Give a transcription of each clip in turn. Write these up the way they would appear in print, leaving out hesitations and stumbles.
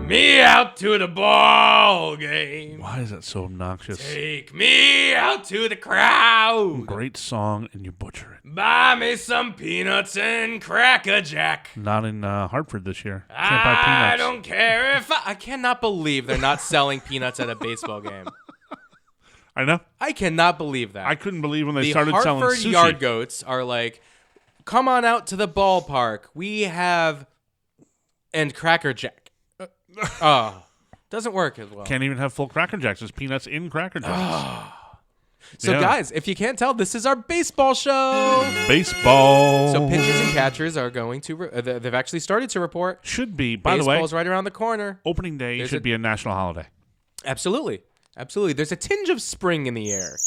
me out to the ball game. Why is that so obnoxious? Take me out to the crowd. Great song, and you butcher it. Buy me some peanuts and Cracker Jack. Not in Hartford this year. Can't buy peanuts. I don't care if I cannot believe they're not selling peanuts at a baseball game. I know. I cannot believe that. I couldn't believe when they started selling Hartford sushi. Yard Goats are like, come on out to the ballpark. We have and Cracker Jack. Doesn't work as well. Can't even have full Cracker Jacks. There's peanuts in Cracker Jacks. So, guys, if you can't tell, this is our baseball show. Baseball. So pitchers and catchers are going to they've actually started to report. Should be. By the way, baseball's right around the corner. Opening day should be a national holiday. Absolutely. There's a tinge of spring in the air.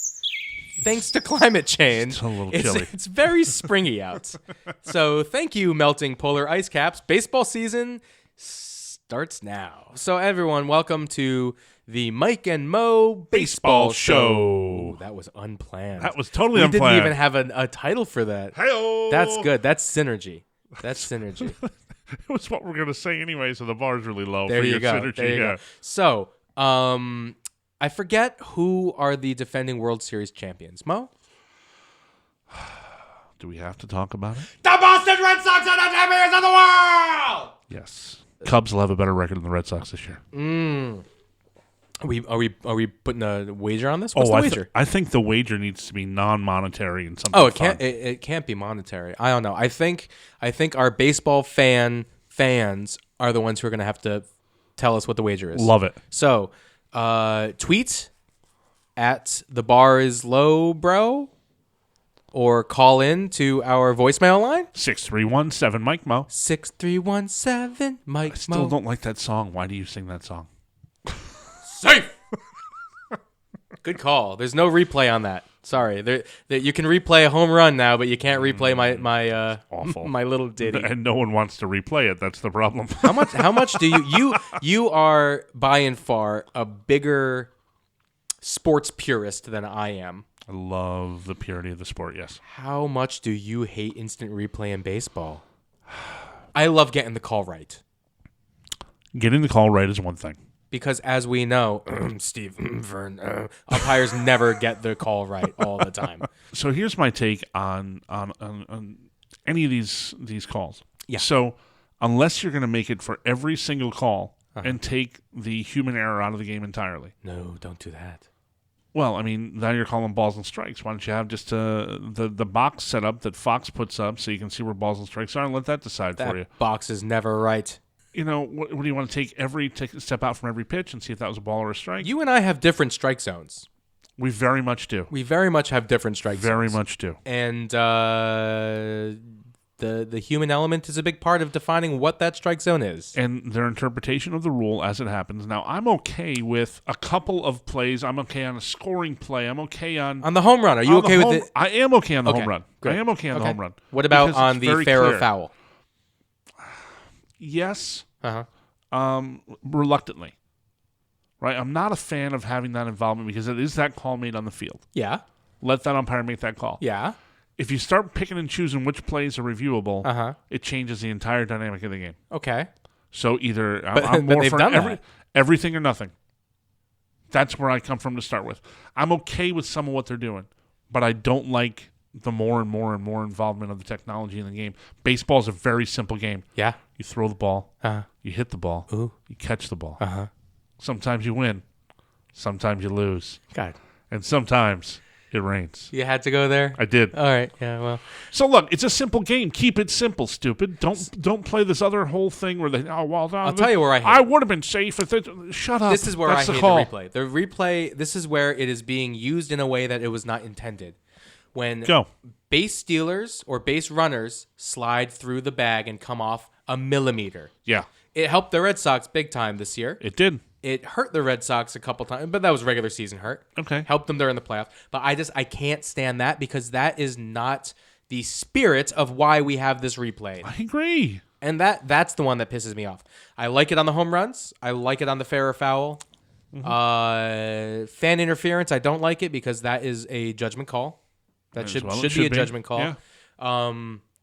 Thanks to climate change. It's a little chilly. It's very springy out. So thank you, melting polar ice caps. Baseball season starts now. So everyone, welcome to the Myke and Mo Baseball Show. Ooh, that was unplanned. That was totally unplanned. We didn't even have a title for that. Hey-o. That's good. That's synergy. It was what we're going to say anyway, so the bar's really low there for you your go. synergy. There you go. So, I forget who are the defending World Series champions. Mo? Do we have to talk about it? The Boston Red Sox are the champions of the world! Yes. Cubs will have a better record than the Red Sox this year. Are we putting a wager on this? What's the wager? I think the wager needs to be non-monetary and something. It can't be monetary. I don't know. I think our baseball fans are the ones who are going to have to tell us what the wager is. Love it. So, tweet at the bar is low, bro, or call in to our voicemail line 6317 Myke Mo. 6317 Myke Mo. I still don't like that song. Why do you sing that song? Safe. Good call. There's no replay on that. Sorry. You can replay a home run now, but you can't replay my awful my little ditty. And no one wants to replay it. That's the problem. How much do you are by and far a bigger sports purist than I am. I love the purity of the sport, yes. How much do you hate instant replay in baseball? I love getting the call right. Getting the call right is one thing. Because as we know, Steve Vern, umpires never get the call right all the time. So here's my take on any of these calls. Yeah. So unless you're going to make it for every single call and take the human error out of the game entirely. No, don't do that. Well, I mean, now you're calling balls and strikes. Why don't you have just the box set up that Fox puts up so you can see where balls and strikes are and let that decide for you? That box is never right. You know, what do you want to take a step out from every pitch and see if that was a ball or a strike? You and I have different strike zones. We very much do. We very much have different strike zones. Very much do. And the human element is a big part of defining what that strike zone is. And their interpretation of the rule as it happens. Now, I'm okay with a couple of plays. I'm okay on a scoring play. I'm okay on the home run. Are you okay with it? I am okay on the home run. Good. I am okay on the home run. What about on the fair or foul? Yes. Uh-huh. Reluctantly. Right? I'm not a fan of having that involvement because it is that call made on the field. Yeah. Let that umpire make that call. Yeah. If you start picking and choosing which plays are reviewable, it changes the entire dynamic of the game. Okay. So either but I'm more they've for done everything or nothing. That's where I come from to start with. I'm okay with some of what they're doing, but I don't like the more and more and more involvement of the technology in the game. Baseball is a very simple game. Yeah. You throw the ball. You hit the ball. Ooh. You catch the ball. Sometimes you win. Sometimes you lose. God. And sometimes it rains. You had to go there? I did. All right. Yeah, well. So look, it's a simple game. Keep it simple, stupid. Don't play this other whole thing where they I'll tell you where I hate I would have been safe if it shut up. This is where That's I hate call. the replay. The replay, this is where it is being used in a way that it was not intended. When base stealers or base runners slide through the bag and come off a millimeter. Yeah. It helped the Red Sox big time this year. It did. It hurt the Red Sox a couple times, but that was regular season hurt. Okay. Helped them during the playoffs. But I can't stand that because that is not the spirit of why we have this replay. I agree. And that's the one that pisses me off. I like it on the home runs. I like it on the fair or foul. Fan interference, I don't like it because that is a judgment call. That should be a judgment call. Yeah.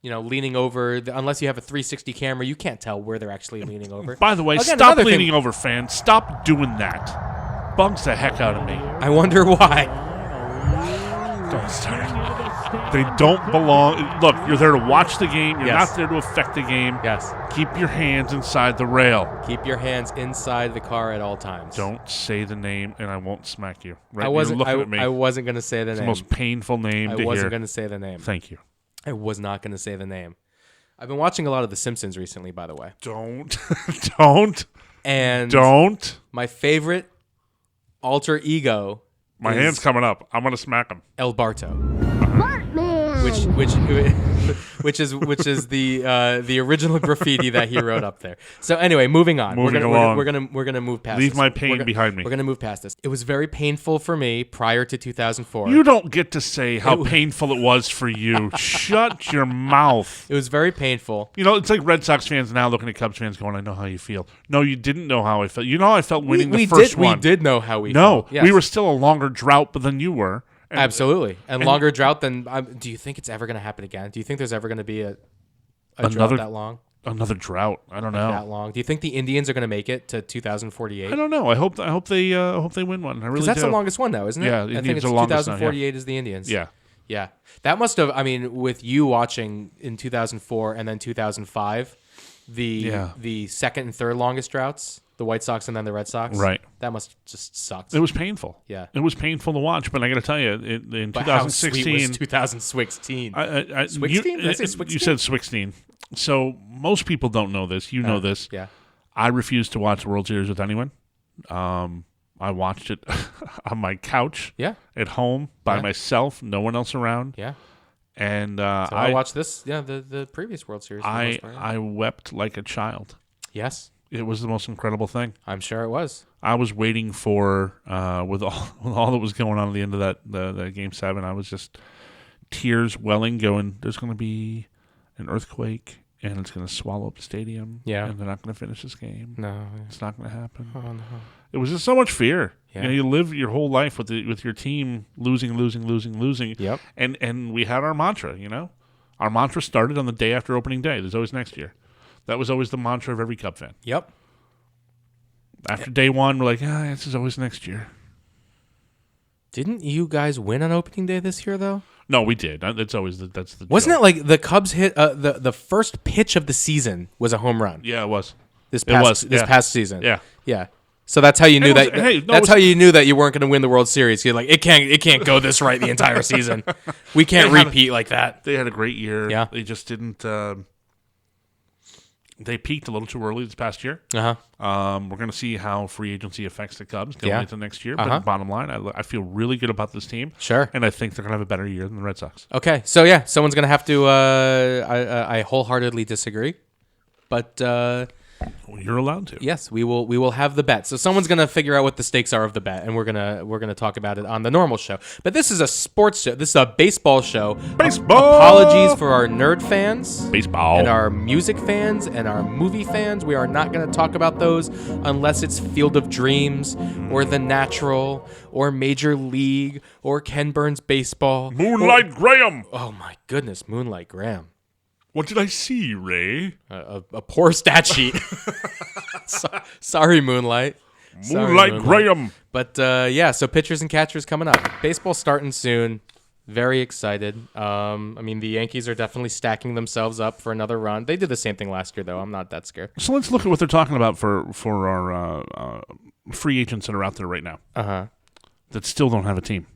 leaning over. Unless you have a 360 camera, you can't tell where they're actually leaning over. By the way, Again, stop another leaning thing- over, fans. Stop doing that. Bugs the heck out of me. I wonder why. Don't start it. They don't belong. Look, you're there to watch the game. You're Yes. not there to affect the game. Yes. Keep your hands inside the rail. Keep your hands inside the car at all times. Don't say the name, and I won't smack you. Right? I wasn't. You're looking at me. I wasn't going to say the It's name. the most painful name I to wasn't hear. going to say the name. Thank you. I was not going to say the name. I've been watching a lot of The Simpsons recently, by the way. Don't. And Don't. my favorite alter ego My is hand's coming up. I'm going to smack him. El Barto. Which is the original graffiti that he wrote up there. So anyway, moving on. Moving we're along. gonna move past. Leave this. my pain behind me. We're gonna move past this. It was very painful for me prior to 2004. You don't get to say how painful it was for you. Shut your mouth. It was very painful. It's like Red Sox fans now looking at Cubs fans going, I know how you feel. No, you didn't know how I felt. You know how I felt winning the first one. We did know how we No, felt. Yes. we were still a longer drought than you were. And Absolutely. And longer drought than... do you think it's ever going to happen again? Do you think there's ever going to be a drought that long? Another drought. I don't know. That long? Do you think the Indians are going to make it to 2048? I don't know. I hope they win one. I really do. Because that's the longest one now, isn't it? Yeah, I think Indians it's are longest now, 2048 is the Indians. Yeah. Yeah. That must have... with you watching in 2004 and then 2005, the second and third longest droughts, the White Sox and then the Red Sox. Right. That must just sucked. It was painful. Yeah. It was painful to watch, but I got to tell you, in But how 2016... sweet was 2016? Swixteen? Did I say Swixteen? You said Swixteen. So most people don't know this. You know this. Yeah. I refuse to watch the World Series with anyone. I watched it on my couch at home by myself, no one else around. Yeah. And So I watched this, the previous World Series. I wept like a child. Yes. It was the most incredible thing. I'm sure it was. I was waiting for, with all that was going on at the end of the Game 7, I was just tears welling going, there's going to be an earthquake, and it's going to swallow up the stadium. Yeah. And they're not going to finish this game. No. It's not going to happen. Oh, no. It was just so much fear. Yeah. You live your whole life with your team losing. Yep. And we had our mantra, Our mantra started on the day after opening day. There's always next year. That was always the mantra of every Cub fan. Yep. After day one, we're like, this is always next year. Didn't you guys win on opening day this year, though? No, we did. That's always that's the. Wasn't joke. it like the Cubs hit the first pitch of the season was a home run? Yeah, it was. This past season. Yeah. Yeah. So that's how you knew that. That's how you knew that you weren't going to win the World Series. You're like, it can't go this right the entire season. We can't repeat like that. They had a great year. Yeah. They just didn't. They peaked a little too early this past year. Uh-huh. We're going to see how free agency affects the Cubs going into next year. Uh-huh. But bottom line, I feel really good about this team. Sure. And I think they're going to have a better year than the Red Sox. Okay. So, yeah, someone's going to have to I wholeheartedly disagree. But Well, you're allowed to. yes, we will have the bet. So someone's going to figure out what the stakes are of the bet, and we're going to talk about it on the normal show. But this is a sports show. This is a baseball show. Baseball! Apologies for our nerd fans. Baseball. And our music fans and our movie fans. We are not going to talk about those unless it's Field of Dreams or The Natural or Major League or Ken Burns Baseball. Moonlight Graham. Oh, my goodness. Moonlight Graham. What did I see, Ray? A poor stat sheet. Sorry, Moonlight. Moonlight Graham. But so pitchers and catchers coming up. Baseball starting soon. Very excited. The Yankees are definitely stacking themselves up for another run. They did the same thing last year, though. I'm not that scared. So let's look at what they're talking about for our free agents that are out there right now. Uh-huh. That still don't have a team.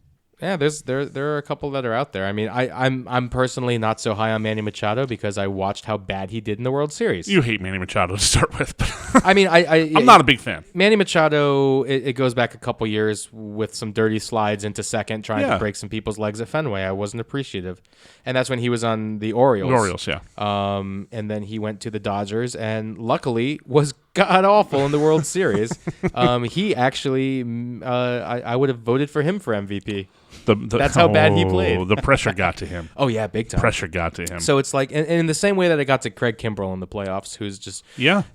Yeah, there are a couple that are out there. I mean, I'm personally not so high on Manny Machado because I watched how bad he did in the World Series. You hate Manny Machado to start with, but I mean, I'm not a big fan. Manny Machado, it goes back a couple years with some dirty slides into second, trying to break some people's legs at Fenway. I wasn't appreciative, and that's when he was on the Orioles. The Orioles, yeah. And then he went to the Dodgers, and luckily was god awful in the World Series. He actually, I would have voted for him for MVP. That's how bad he played. The pressure got to him. Oh, yeah, big time. Pressure got to him. So it's like, and in the same way that it got to Craig Kimbrell in the playoffs, who's just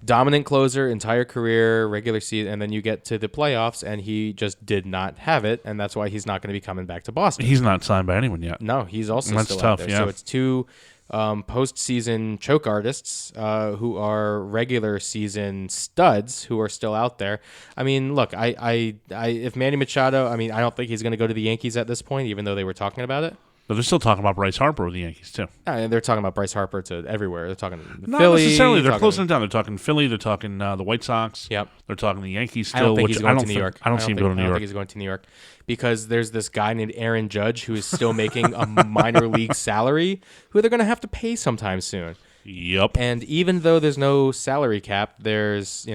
dominant closer, entire career, regular season, and then you get to the playoffs, and he just did not have it, and that's why he's not going to be coming back to Boston. He's not signed by anyone yet. No, he's also That's still tough, out there. yeah. So it's two postseason choke artists who are regular season studs who are still out there. I mean, look, if Manny Machado, I mean, I don't think he's going to go to the Yankees at this point, even though they were talking about it. But they're still talking about Bryce Harper with the Yankees, too. They're talking about Bryce Harper to everywhere. They're talking Not Philly. necessarily. They're closing it down. They're talking Philly. They're talking the White Sox. Yep. They're talking the Yankees still. I don't think he's going to New York. I don't see him going to New I don't York. think he's going to New York because there's this guy named Aaron Judge who is still making a minor league salary who they're going to have to pay sometime soon. Yep. And even though there's no salary cap, there's, the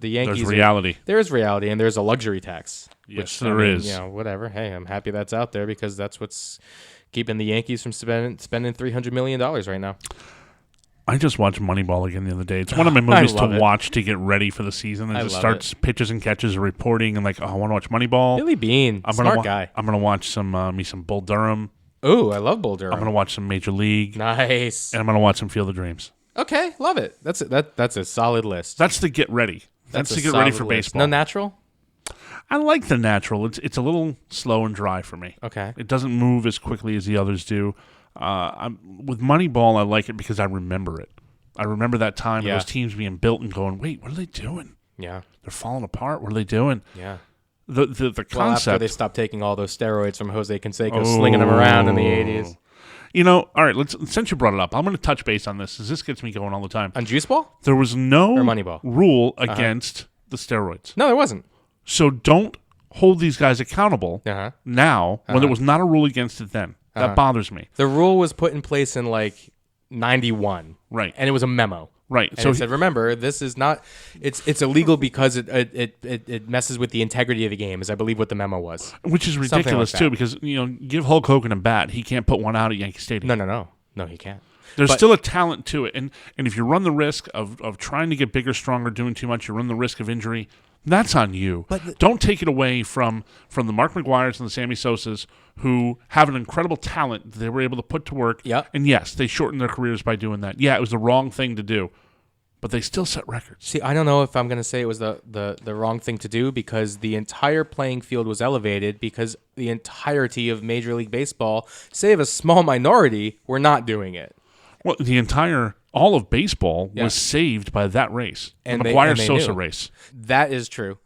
Yankees. There's reality. There is reality, and there's a luxury tax. Yes, there is. Whatever. Hey, I'm happy that's out there because that's what's keeping the Yankees from spending $300 million right now. I just watched Moneyball again the other day. It's one of my movies to watch to get ready for the season. And just starts pitches and catches and reporting and I want to watch Moneyball. Billy Bean, smart guy. I'm going to watch some Bull Durham. Ooh, I love Bull Durham. I'm going to watch some Major League. Nice. And I'm going to watch some Field of Dreams. Okay, love it. That's a solid list. That's to get ready. That's to get ready for baseball. No natural? I like the natural. It's a little slow and dry for me. Okay. It doesn't move as quickly as the others do. With Moneyball, I like it because I remember it. I remember that time those teams being built and going, wait, what are they doing? Yeah. They're falling apart. What are they doing? Yeah. The concept. Well, after they stopped taking all those steroids from Jose Canseco, slinging them around in the 80s. All right, since you brought it up, I'm going to touch base on this, because this gets me going all the time. On Juice Ball? There was no Moneyball? Rule against the steroids. No, there wasn't. So don't hold these guys accountable now when there was not a rule against it then. That bothers me. The rule was put in place in 91. Right. And it was a memo. Right. And it said, remember, this is not, it's illegal because it messes with the integrity of the game, is I believe what the memo was. Which is ridiculous, too, because, give Hulk Hogan a bat. He can't put one out at Yankee Stadium. No, he can't. There's still a talent to it. And if you run the risk of trying to get bigger, stronger, doing too much, you run the risk of injury, that's on you. But don't take it away from the Mark McGuires and the Sammy Sosas, who have an incredible talent that they were able to put to work. Yep. And yes, they shortened their careers by doing that. Yeah, it was the wrong thing to do. But they still set records. See, I don't know if I'm going to say it was the wrong thing to do, because the entire playing field was elevated because the entirety of Major League Baseball, save a small minority, were not doing it. Well, all of baseball was saved by that race, the McGuire-Sosa race. That is true.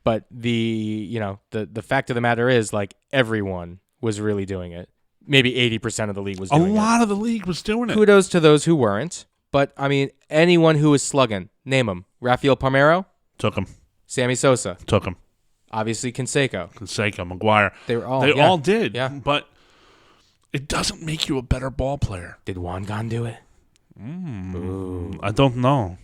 But the fact of the matter is, everyone was really doing it. Maybe 80% of the league was doing it. A lot of the league was doing it. Kudos to those who weren't. But, I mean, anyone who was slugging, name them. Rafael Palmeiro? Took him. Sammy Sosa? Took him. Obviously, Canseco, McGuire. They all did. Yeah. But it doesn't make you a better ball player. Did Juan Gon do it? I don't know.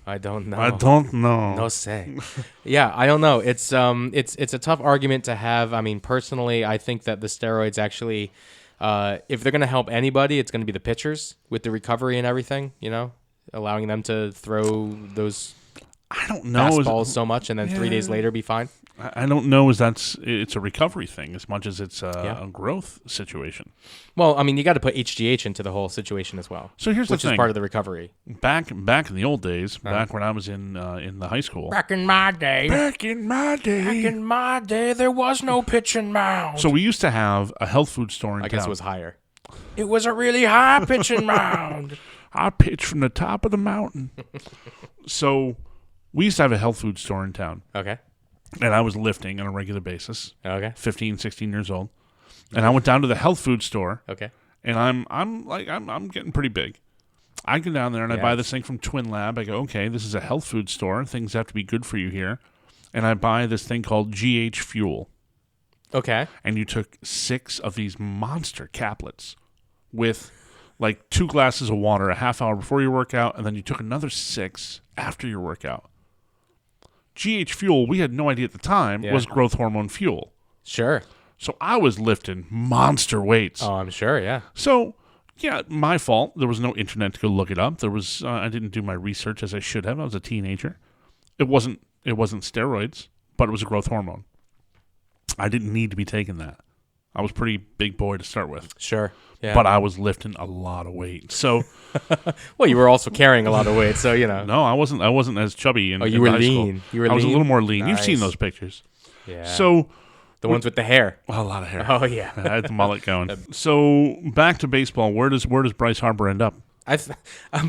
No say. Yeah, I don't know. It's a tough argument to have. I mean, personally, I think that the steroids actually, if they're going to help anybody, it's going to be the pitchers with the recovery and everything, allowing them to throw those fastballs so much and then 3 days later be fine. I don't know it's a recovery thing as much as it's a growth situation. Well, I mean, you got to put HGH into the whole situation as well. So here's the thing. Which is part of the recovery. Back in the old days, back when I was in the high school. Back in my day, there was no pitching mound. So we used to have a health food store in town. I guess it was higher. It was a really high pitching mound. I pitched from the top of the mountain. So we used to have a health food store in town. Okay. And I was lifting on a regular basis. Okay. 15, 16 years old. And I went down to the health food store. Okay. And I'm getting pretty big. I go down there and I buy this thing from Twin Lab. I go, okay, this is a health food store. Things have to be good for you here. And I buy this thing called GH Fuel. Okay. And you took 6 of these monster caplets with 2 glasses of water a half hour before your workout, and then you took another 6 after your workout. GH Fuel, we had no idea at the time, was growth hormone fuel. Sure. So I was lifting monster weights. Oh, I'm sure, yeah. So, yeah, my fault. There was no internet to go look it up. There was I didn't do my research as I should have. I was a teenager. It wasn't steroids, but it was a growth hormone. I didn't need to be taking that. I was a pretty big boy to start with. Sure. Yeah. But I was lifting a lot of weight. So, well, you were also carrying a lot of weight, so No, I wasn't as chubby in you were high lean. School. You were I was lean? a little more lean. Nice. You've seen those pictures. Yeah. So The ones with the hair. Well, a lot of hair. Oh, yeah. I had the mullet going. So back to baseball. Where does Bryce Harper end up?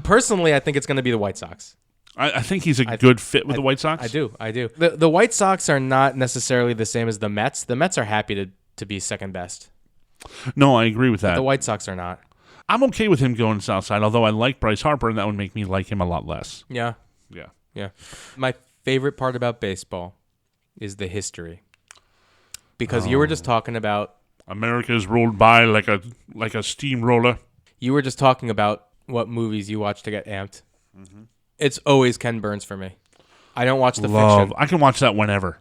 Personally, I think it's going to be the White Sox. I think he's a good fit with the White Sox. I do. The White Sox are not necessarily the same as the Mets. The Mets are happy to be second best. No, I agree with that. But the White Sox are not. I'm okay with him going Southside, although I like Bryce Harper, and that would make me like him a lot less. Yeah. My favorite part about baseball is the history. Because you were just talking about... America is rolled by like a steamroller. You were just talking about what movies you watch to get amped. Mm-hmm. It's always Ken Burns for me. I don't watch the fiction. I can watch that whenever.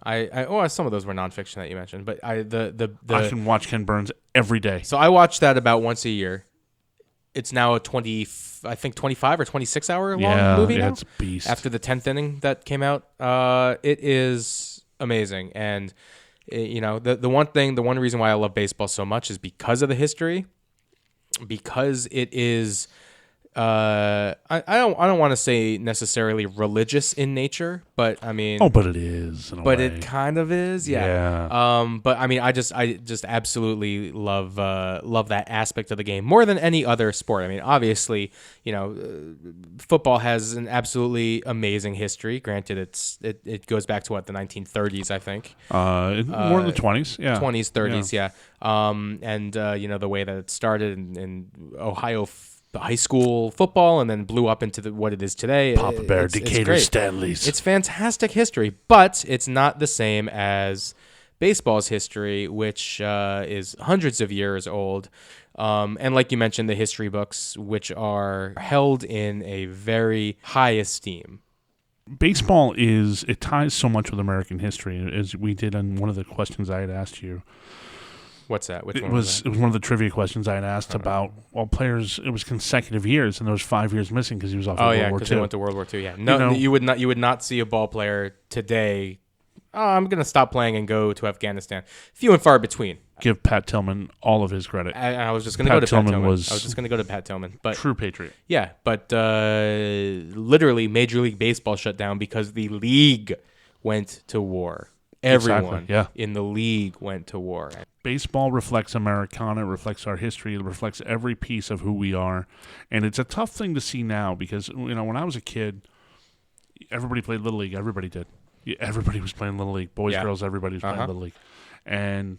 Some of those were nonfiction that you mentioned, but I can watch Ken Burns every day. So I watch that about once a year. It's now a 25 or 26 hour long movie now. It's a beast. After the 10th inning that came out, it is amazing. And the one reason why I love baseball so much is because of the history, because it is. I don't want to say necessarily religious in nature, but I mean, but it is. But it kind of is, yeah. But I mean, I just absolutely love that aspect of the game more than any other sport. I mean, obviously, football has an absolutely amazing history. Granted, it goes back to the 1930s, I think. More in the 20s, yeah. 20s, 30s, yeah. And the way that it started in Ohio. High school football, and then blew up into what it is today. Papa Bear, Decatur, Stanley's. It's fantastic history, but it's not the same as baseball's history, which is hundreds of years old. And like you mentioned, the history books, which are held in a very high esteem. Baseball it ties so much with American history, as we did on one of the questions I had asked you. What's that? It was one of the trivia questions I had asked about players. It was consecutive years, and there was 5 years missing because he was off of World War II. because he went to World War II. Yeah, no, you would not see a ball player today. Oh, I'm gonna stop playing and go to Afghanistan. Few and far between. Give Pat Tillman all of his credit. I was just gonna go to Pat Tillman. I was just gonna go to Pat Tillman, but true patriot. Yeah, but literally, Major League Baseball shut down because the league went to war. Everyone in the league went to war. Baseball reflects Americana, reflects our history, it reflects every piece of who we are. And it's a tough thing to see now because, when I was a kid, everybody played Little League. Everybody did. Everybody was playing Little League. Boys, girls, everybody was playing Little League. And,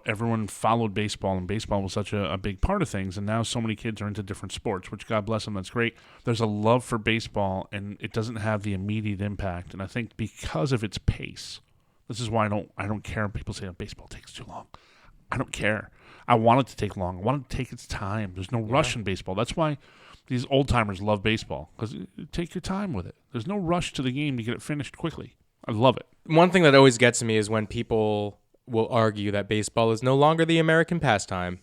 everyone followed baseball, and baseball was such a big part of things. And now so many kids are into different sports, which God bless them, that's great. There's a love for baseball, and it doesn't have the immediate impact. And I think because of its pace, this is why I don't care when people say baseball takes too long. I don't care. I want it to take long. I want it to take its time. There's no rush in baseball. That's why these old-timers love baseball, because take your time with it. There's no rush to the game to get it finished quickly. I love it. One thing that always gets me is when people will argue that baseball is no longer the American pastime.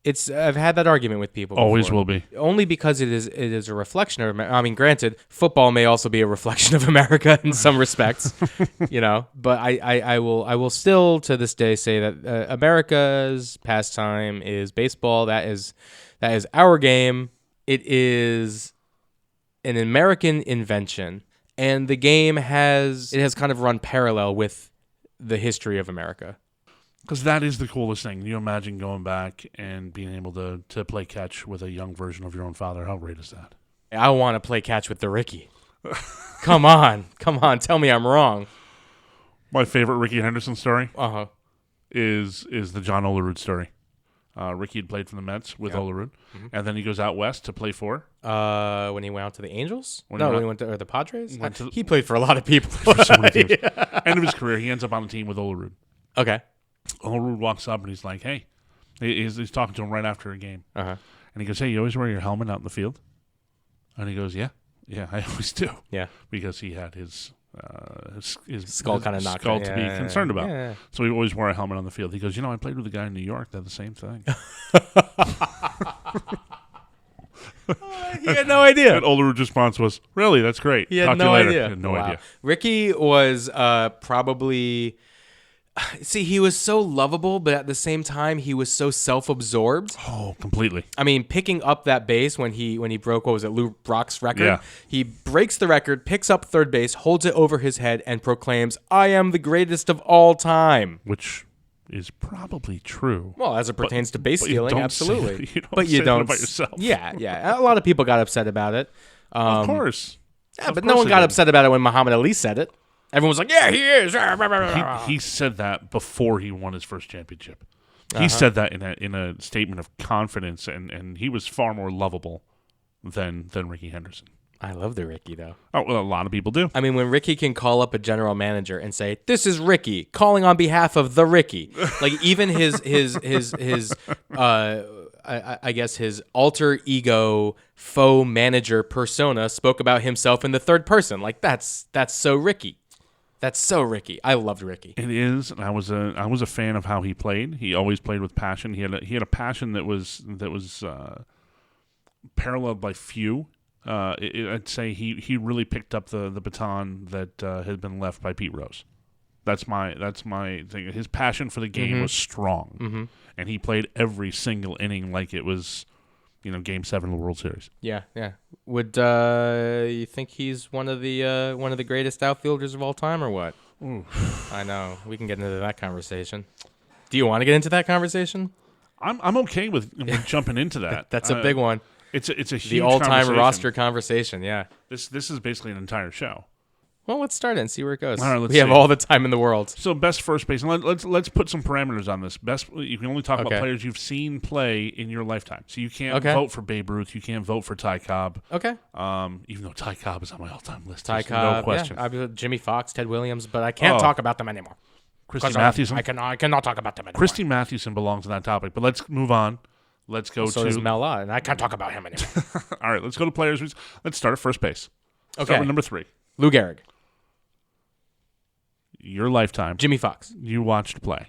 I've had that argument with people. Always before. Will be. Only because it is a reflection of America. I mean, granted, football may also be a reflection of America in some respects, But I will still to this day say that America's pastime is baseball. That is our game. It is an American invention, and the game has kind of run parallel with the history of America. Because that is the coolest thing. You imagine going back and being able to play catch with a young version of your own father. How great is that? I want to play catch with the Ricky. Come on. Tell me I'm wrong. My favorite Ricky Henderson story is the John Olerud story. Ricky had played for the Mets with Olerud, and then he goes out west to play for? When he went out to the Angels? When he went to the Padres? He played for a lot of people. For so many teams. End of his career, he ends up on a team with Olerud. Okay. Olerud walks up and he's like, hey. He's talking to him right after a game. And he goes, hey, you always wear your helmet out in the field? And he goes, yeah. Yeah, I always do. Yeah. Because he had his skull kind of knocked skull to be concerned about. Yeah. So he always wore a helmet on the field. He goes, I played with a guy in New York. They're the same thing. He had no idea. And Olerud's response was, really? That's great. He had Talk no to you later. idea. He had no idea. Ricky was probably See, he was so lovable, but at the same time, he was so self-absorbed. Oh, completely. I mean, picking up that base when he broke, what was it, Lou Brock's record? Yeah. He breaks the record, picks up third base, holds it over his head, and proclaims, "I am the greatest of all time." Which is probably true. Well, as it pertains to base but you stealing, don't absolutely. say- you don't but you say that don't about yourself. Yeah. A lot of people got upset about it. Of course. Yeah, Of but course no one they got did. upset about it when Muhammad Ali said it. Everyone was like, "Yeah, he is." He said that before he won his first championship. He said that in a statement of confidence, and he was far more lovable than Ricky Henderson. I love the Ricky, though. Oh, well, a lot of people do. I mean, when Ricky can call up a general manager and say, "This is Ricky calling on behalf of the Ricky," like even his I guess his alter ego faux manager persona spoke about himself in the third person. Like that's so Ricky. That's so Ricky. I loved Ricky. It is, and I was a fan of how he played. He always played with passion. He had a passion that was paralleled by few. I'd say he really picked up the baton that had been left by Pete Rose. That's my thing. His passion for the game was strong, and he played every single inning like it was, Game 7 of the World Series. Yeah. Would you think he's one of the greatest outfielders of all time, or what? I know we can get into that conversation. Do you want to get into that conversation? I'm okay with jumping into that. That's a big one. It's a huge The all-time conversation. roster conversation. Yeah. This is basically an entire show. Well, let's start it and see where it goes. All right, let's we have see. all the time in the world. So best first base, and let's put some parameters on this. Best, you can only talk Okay. about players you've seen play in your lifetime. So you can't Okay. vote for Babe Ruth. You can't vote for Ty Cobb. Okay. Even though Ty Cobb is on my all-time list. Ty There's Cobb, no question. yeah. Jimmy Fox, Ted Williams, but I can't talk about them anymore. Christy Mathewson. I cannot talk about them anymore. Christy Mathewson belongs in that topic. But let's move on. Let's go So to. does Mel Lott, and I can't talk about him anymore. All right, let's go to players. Let's start at first base. Okay. Start with number 3. Lou Gehrig, Your lifetime. Jimmy Fox. You watched play.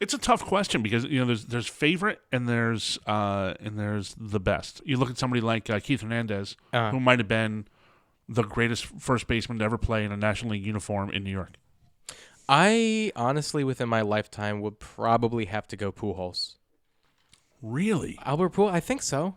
It's a tough question because there's favorite and there's the best. You look at somebody like Keith Hernandez, who might have been the greatest first baseman to ever play in a National League uniform in New York. I honestly, within my lifetime, would probably have to go Pujols. Really? Albert Pujols? I think so.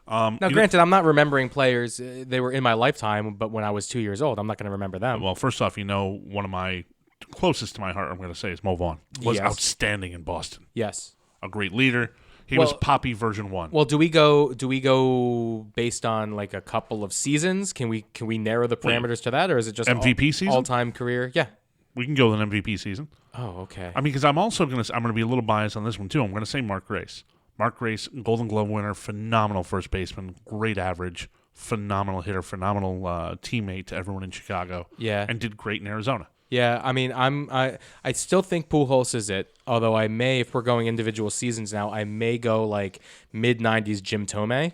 Now, You granted, I'm not remembering players. They were in my lifetime, but when I was 2 years old, I'm not going to remember them. Well, first off, one of my closest to my heart, I'm going to say, is Mo Vaughn. Was Yes. outstanding in Boston. Yes. A great leader. He was Poppy version 1. Well, do we go based on like a couple of seasons? Can we narrow the parameters to that, or is it just MVP season? all-time career? Yeah. We can go with an MVP season. Oh, okay. I mean, because I'm going to be a little biased on this one too. I'm going to say Mark Grace. Mark Grace, Golden Glove winner, phenomenal first baseman, great average, phenomenal hitter, phenomenal teammate to everyone in Chicago. Yeah. And did great in Arizona. Yeah, I mean, I still think Pujols is it. Although I may, if we're going individual seasons now, I may go like mid-90s Jim Thome.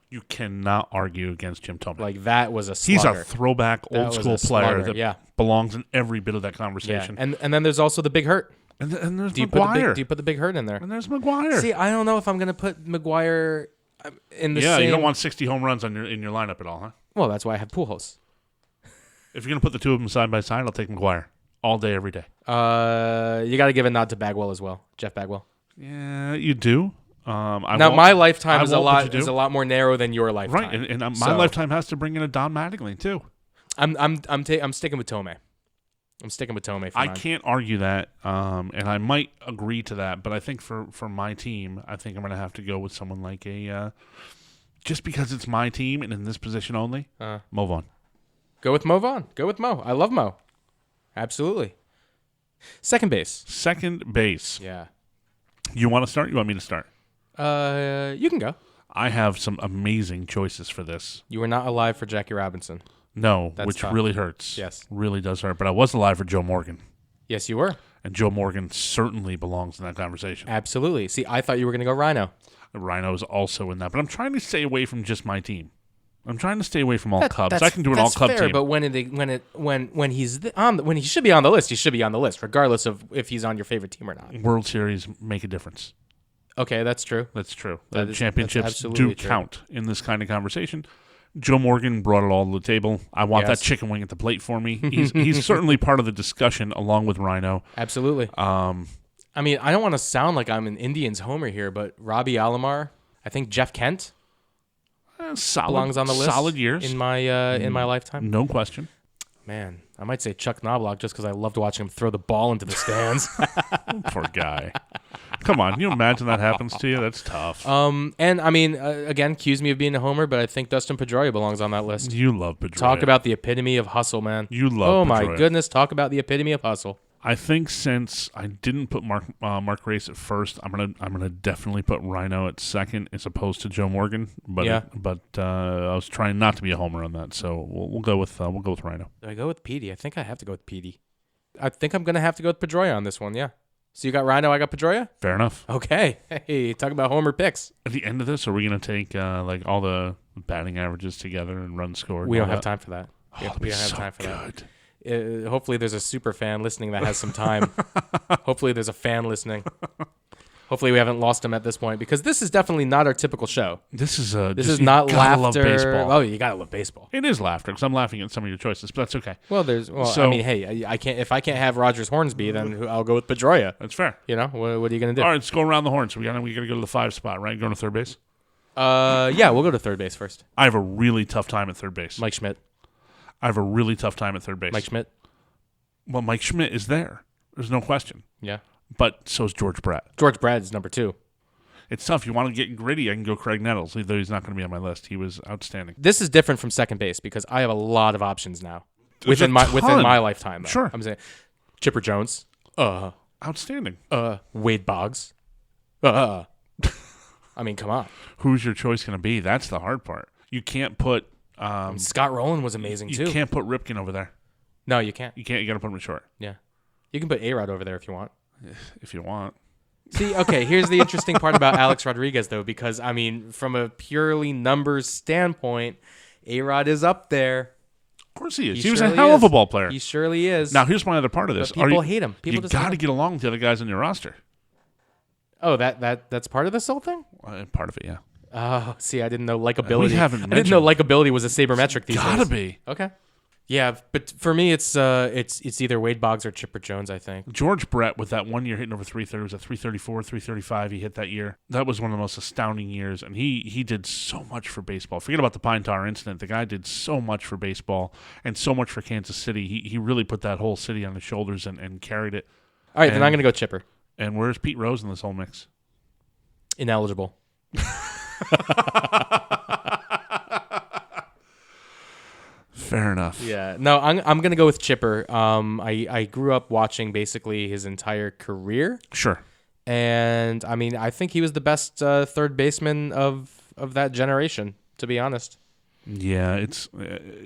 You cannot argue against Jim Thome. Like that was a He's slugger. a throwback, old school player that belongs in every bit of that Yeah, conversation. and then there's also the Big Hurt. And there's Do you McGuire. put the Big Hurt in there? And there's McGuire. See, I don't know if I'm gonna put McGuire in the same. You don't want 60 home runs in your lineup at all, huh? Well, that's why I have Pujols. If you're gonna put the two of them side by side, I'll take McGuire all day, every day. You got to give a nod to Bagwell as well, Jeff Bagwell. Yeah, you do. My lifetime is a but you do. lot more narrow than your lifetime. Right, and my lifetime has to bring in a Don Mattingly too. I'm sticking with Thome. I'm sticking with Thome. I can't argue that, and I might agree to that. But I think for my team, I think I'm going to have to go with someone like just because it's my team and in this position only, Mo Vaughn. Go with Mo Vaughn. Go with Mo. I love Mo. Absolutely. Second base. Second base. Yeah. You want to start? You want me to start? You can go. I have some amazing choices for this. You were not alive for Jackie Robinson. No, That's which tough. really hurts. Yes. Really does hurt. But I was alive for Joe Morgan. Yes, you were. And Joe Morgan certainly belongs in that conversation. Absolutely. See, I thought you were going to go Rhino. Rhino is also in that. But I'm trying to stay away from just my team. I'm trying to stay away from all Cubs. I can do an all Cub team. But when he's when he should be on the list, he should be on the list, regardless of if he's on your favorite team or not. World Series make a difference. Okay, that's true. That's true. That The is- championships that's do absolutely true. count in this kind of conversation. Joe Morgan brought it all to the table. I want Yes. that chicken wing at the plate for me. He's certainly part of the discussion along with Rhino. Absolutely. I mean, I don't want to sound like I'm an Indians homer here, but Robbie Alomar, I think Jeff Kent Solid, belongs on the list. Solid years. in my lifetime. No question. Man, I might say Chuck Knobloch just because I loved watching him throw the ball into the stands. Poor guy. Come on, can you imagine that happens to you? That's tough. And I mean, again, accuse me of being a homer, but I think Dustin Pedroia belongs on that list. You love Pedroia. Talk about the epitome of hustle, man. You love Oh my Pedroia. goodness, talk about the epitome of hustle. I think since I didn't put Mark Race at first, I'm gonna definitely put Rhino at second as opposed to Joe Morgan. But Yeah. I was trying not to be a homer on that, so we'll go with Rhino. Do I go with Petey? I think I have to go with Petey. I think I'm gonna have to go with Pedroia on this one. Yeah. So you got Rhino, I got Pedroia. Fair enough. Okay. Hey, talk about homer picks. At the end of this, are we gonna take like all the batting averages together and runs scored? We and don't all have that? time for that. Oh, we that'd be don't have so time for that. good. Hopefully there's a super fan listening that has some time. Hopefully there's a fan listening. Hopefully we haven't lost him at this point because this is definitely not our typical show. This is Is not gotta laughter. Love baseball. Oh, you gotta love baseball. It is laughter because I'm laughing at some of your choices, but that's okay. Well, So- I mean, hey, I can't if I can't have Rogers Hornsby, then I'll go with Pedroia. That's fair. You know, what are you gonna do? All right, let's go around the horn. So we gotta go to the 5 spot, right? Going to third base. Yeah, we'll go to third base first. I have a really tough time at third base. Mike Schmidt. I have a really tough time at third base. Mike Schmidt. Well, Mike Schmidt is there. There's no question. Yeah. But so is George Brett. George Brad is number 2. It's tough. You want to get gritty, I can go Craig Nettles, though he's not going to be on my list. He was outstanding. This is different from second base because I have a lot of options now There's within a my ton. lifetime. Though. Sure. I'm saying Chipper Jones. Outstanding. Wade Boggs. I mean, come on. Who's your choice going to be? That's the hard part. You can't put Scott Rowland was amazing you too. can't put Ripken over there. No, you can't. You can't. You got to put him in short Yeah. You can put A-Rod over there if you want. if you want. See, okay, here's the interesting part about Alex Rodriguez, though, because, I mean, from a purely numbers standpoint, A-Rod is up there. Of course he is. He was a surely hell of is. a ball player. He surely is. Now, here's my other part of this. But people hate him. People you just hate got to him. get along with the other guys on your roster. Oh, that's part of this whole thing? Part of it, yeah. Oh, see, I didn't know likability. haven't I didn't know likability was a sabermetric these Gotta days. be. Okay. Yeah, but for me, it's either Wade Boggs or Chipper Jones, I think. George Brett, with that 1 year hitting over 330, was at 334, 335 he hit that year. That was one of the most astounding years, and he did so much for baseball. Forget about the Pine Tar incident. The guy did so much for baseball and so much for Kansas City. He really put that whole city on his shoulders and carried it. All right, then I'm going to go Chipper. And where's Pete Rose in this whole mix? Ineligible. Fair enough. Yeah, no, I'm gonna go with Chipper. I grew up watching basically his entire career, Sure. and I mean I think he was the best third baseman of that generation. To be honest, Yeah, it's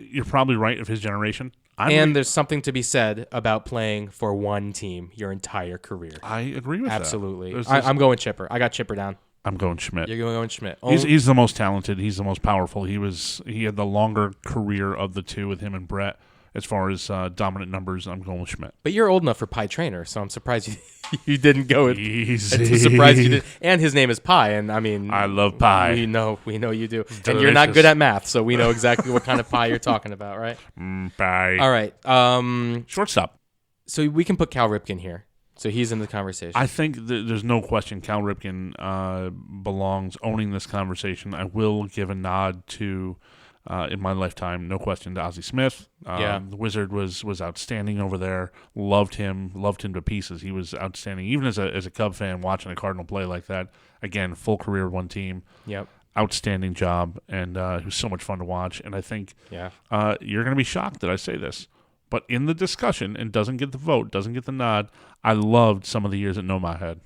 you're probably right of his generation. there's something to be said about playing for one team your entire career. I agree with Absolutely, that. I'm going Chipper. I got Chipper down. I'm going Schmidt. You're going Schmidt. He's the most talented. He's the most powerful. He had the longer career of the two with him and Brett. As far as dominant numbers, I'm going with Schmidt. But you're old enough for Pie Trainer, so I'm surprised you didn't go with. Easy. I'm surprised you did. And his name is Pie, and I mean, I love pie. We know you do, and you're not delicious. good at math, so we know exactly what kind of pie you're talking about, right? Pie. All right. Shortstop. So we can put Cal Ripken here. So he's in the conversation. I think there's no question Cal Ripken belongs owning this conversation. I will give a nod to, in my lifetime, no question, to Ozzie Smith. The Wizard was outstanding over there. Loved him to pieces. He was outstanding. Even as a Cub fan, watching a Cardinal play like that, again, full career with one team. Yep. Outstanding job, and it was so much fun to watch. And I think you're going to be shocked that I say this. But in the discussion, and doesn't get the vote, doesn't get the nod, I loved some of the years that Nomar had.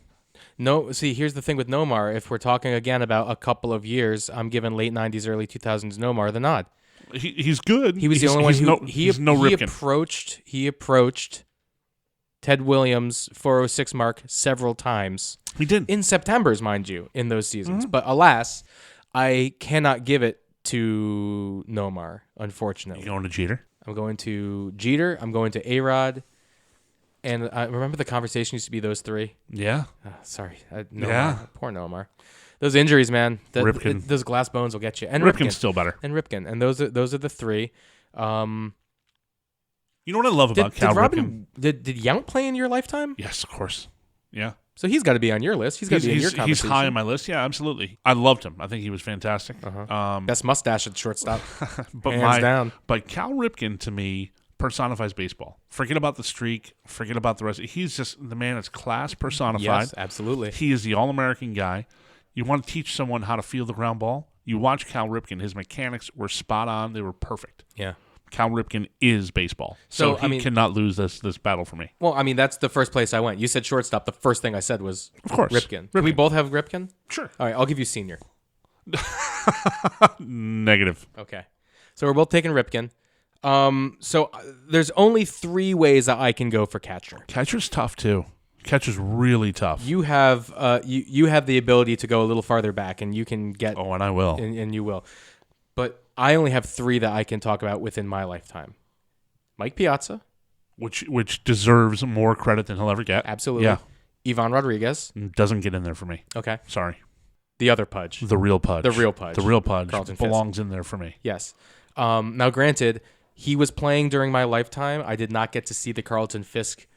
No, see, here's the thing with Nomar. If we're talking again about a couple of years, I'm giving late 90s, early 2000s Nomar the nod. He's good. He was the only one who he's no Ripken. He approached Ted Williams' 406 mark several times. He did. In Septembers, mind you, in those seasons. Mm-hmm. But alas, I cannot give it to Nomar, unfortunately. You going to Jeter? I'm going to Jeter. I'm going to A-Rod. And I remember the conversation used to be those three. Yeah. Sorry. Yeah. Poor Nomar. Those injuries, man. Ripken. Those glass bones will get you. And Ripken's still better. And Ripken. And those are the three. You know what I love about Cal Ripken? Did Yount play in your lifetime? Yes, of course. Yeah. So he's got to be on your list. He's got to be in your conversation. He's high on my list. Yeah, absolutely. I loved him. I think he was fantastic. Best mustache at shortstop. But Hands down. But Cal Ripken, to me, personifies baseball. Forget about the streak. Forget about the rest. He's just the man is class personified. Yes, absolutely. He is the All-American guy. You want to teach someone how to field the ground ball? You watch Cal Ripken. His mechanics were spot on. They were perfect. Yeah. Cal Ripken is baseball. So he cannot lose this battle for me. Well, I mean, that's the first place I went. You said shortstop. The first thing I said was of course Ripken. Can we both have Ripken? Sure. All right, I'll give you senior. Negative. Okay. So we're both taking Ripken. There's only 3 ways that I can go for catcher. Catcher's tough too. Catcher's really tough. You have you have the ability to go a little farther back, and you can get. Oh, and I will. And you will. But I only have 3 that I can talk about within my lifetime. Mike Piazza. Which deserves more credit than he'll ever get. Absolutely. Yeah. Ivan Rodriguez. Doesn't get in there for me. Okay. Sorry. The other Pudge. The real Pudge. The real Pudge. The real Pudge Carlton belongs Fisk. in there for me. Yes. Now, granted, he was playing during my lifetime. I did not get to see the Carlton Fisk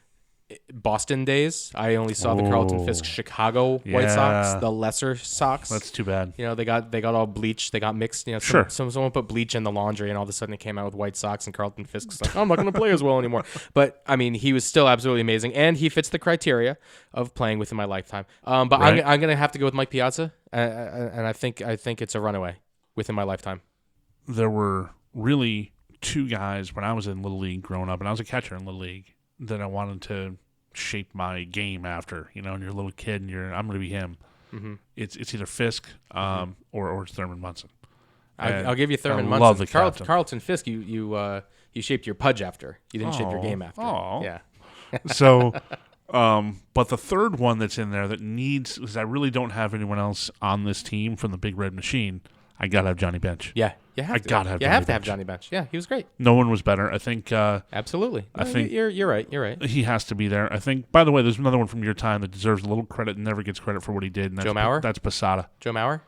Boston days. I only saw the Carlton Fisk Chicago White Sox, the lesser Sox. That's too bad. You know, they got all bleached. They got mixed. You know, Sure. Someone put bleach in the laundry, and all of a sudden it came out with White Sox, and Carlton Fisk's like, I'm not going to play as well anymore. But I mean, he was still absolutely amazing, and he fits the criteria of playing within my lifetime. But right. I'm going to have to go with Mike Piazza, and I think it's a runaway within my lifetime. There were really 2 guys when I was in Little League growing up, and I was a catcher in Little League, that I wanted to shape my game after. You know, and you're a little kid, and I'm going to be him. Mm-hmm. It's either Fisk or it's Thurman Munson. I'll give you Thurman Munson. Love the Carlton Fisk, you shaped your Pudge after. You didn't shape your game after. Oh, yeah. So, but the third one that's in there that needs, because I really don't have anyone else on this team from the Big Red Machine. I gotta have Johnny Bench. Yeah, you have to. Gotta have. You have to have Johnny Bench. Yeah, he was great. No one was better. I think. Absolutely. I think you're right. You're right. He has to be there. I think. By the way, there's another one from your time that deserves a little credit and never gets credit for what he did. And Joe Mauer. That's Posada. Joe Mauer.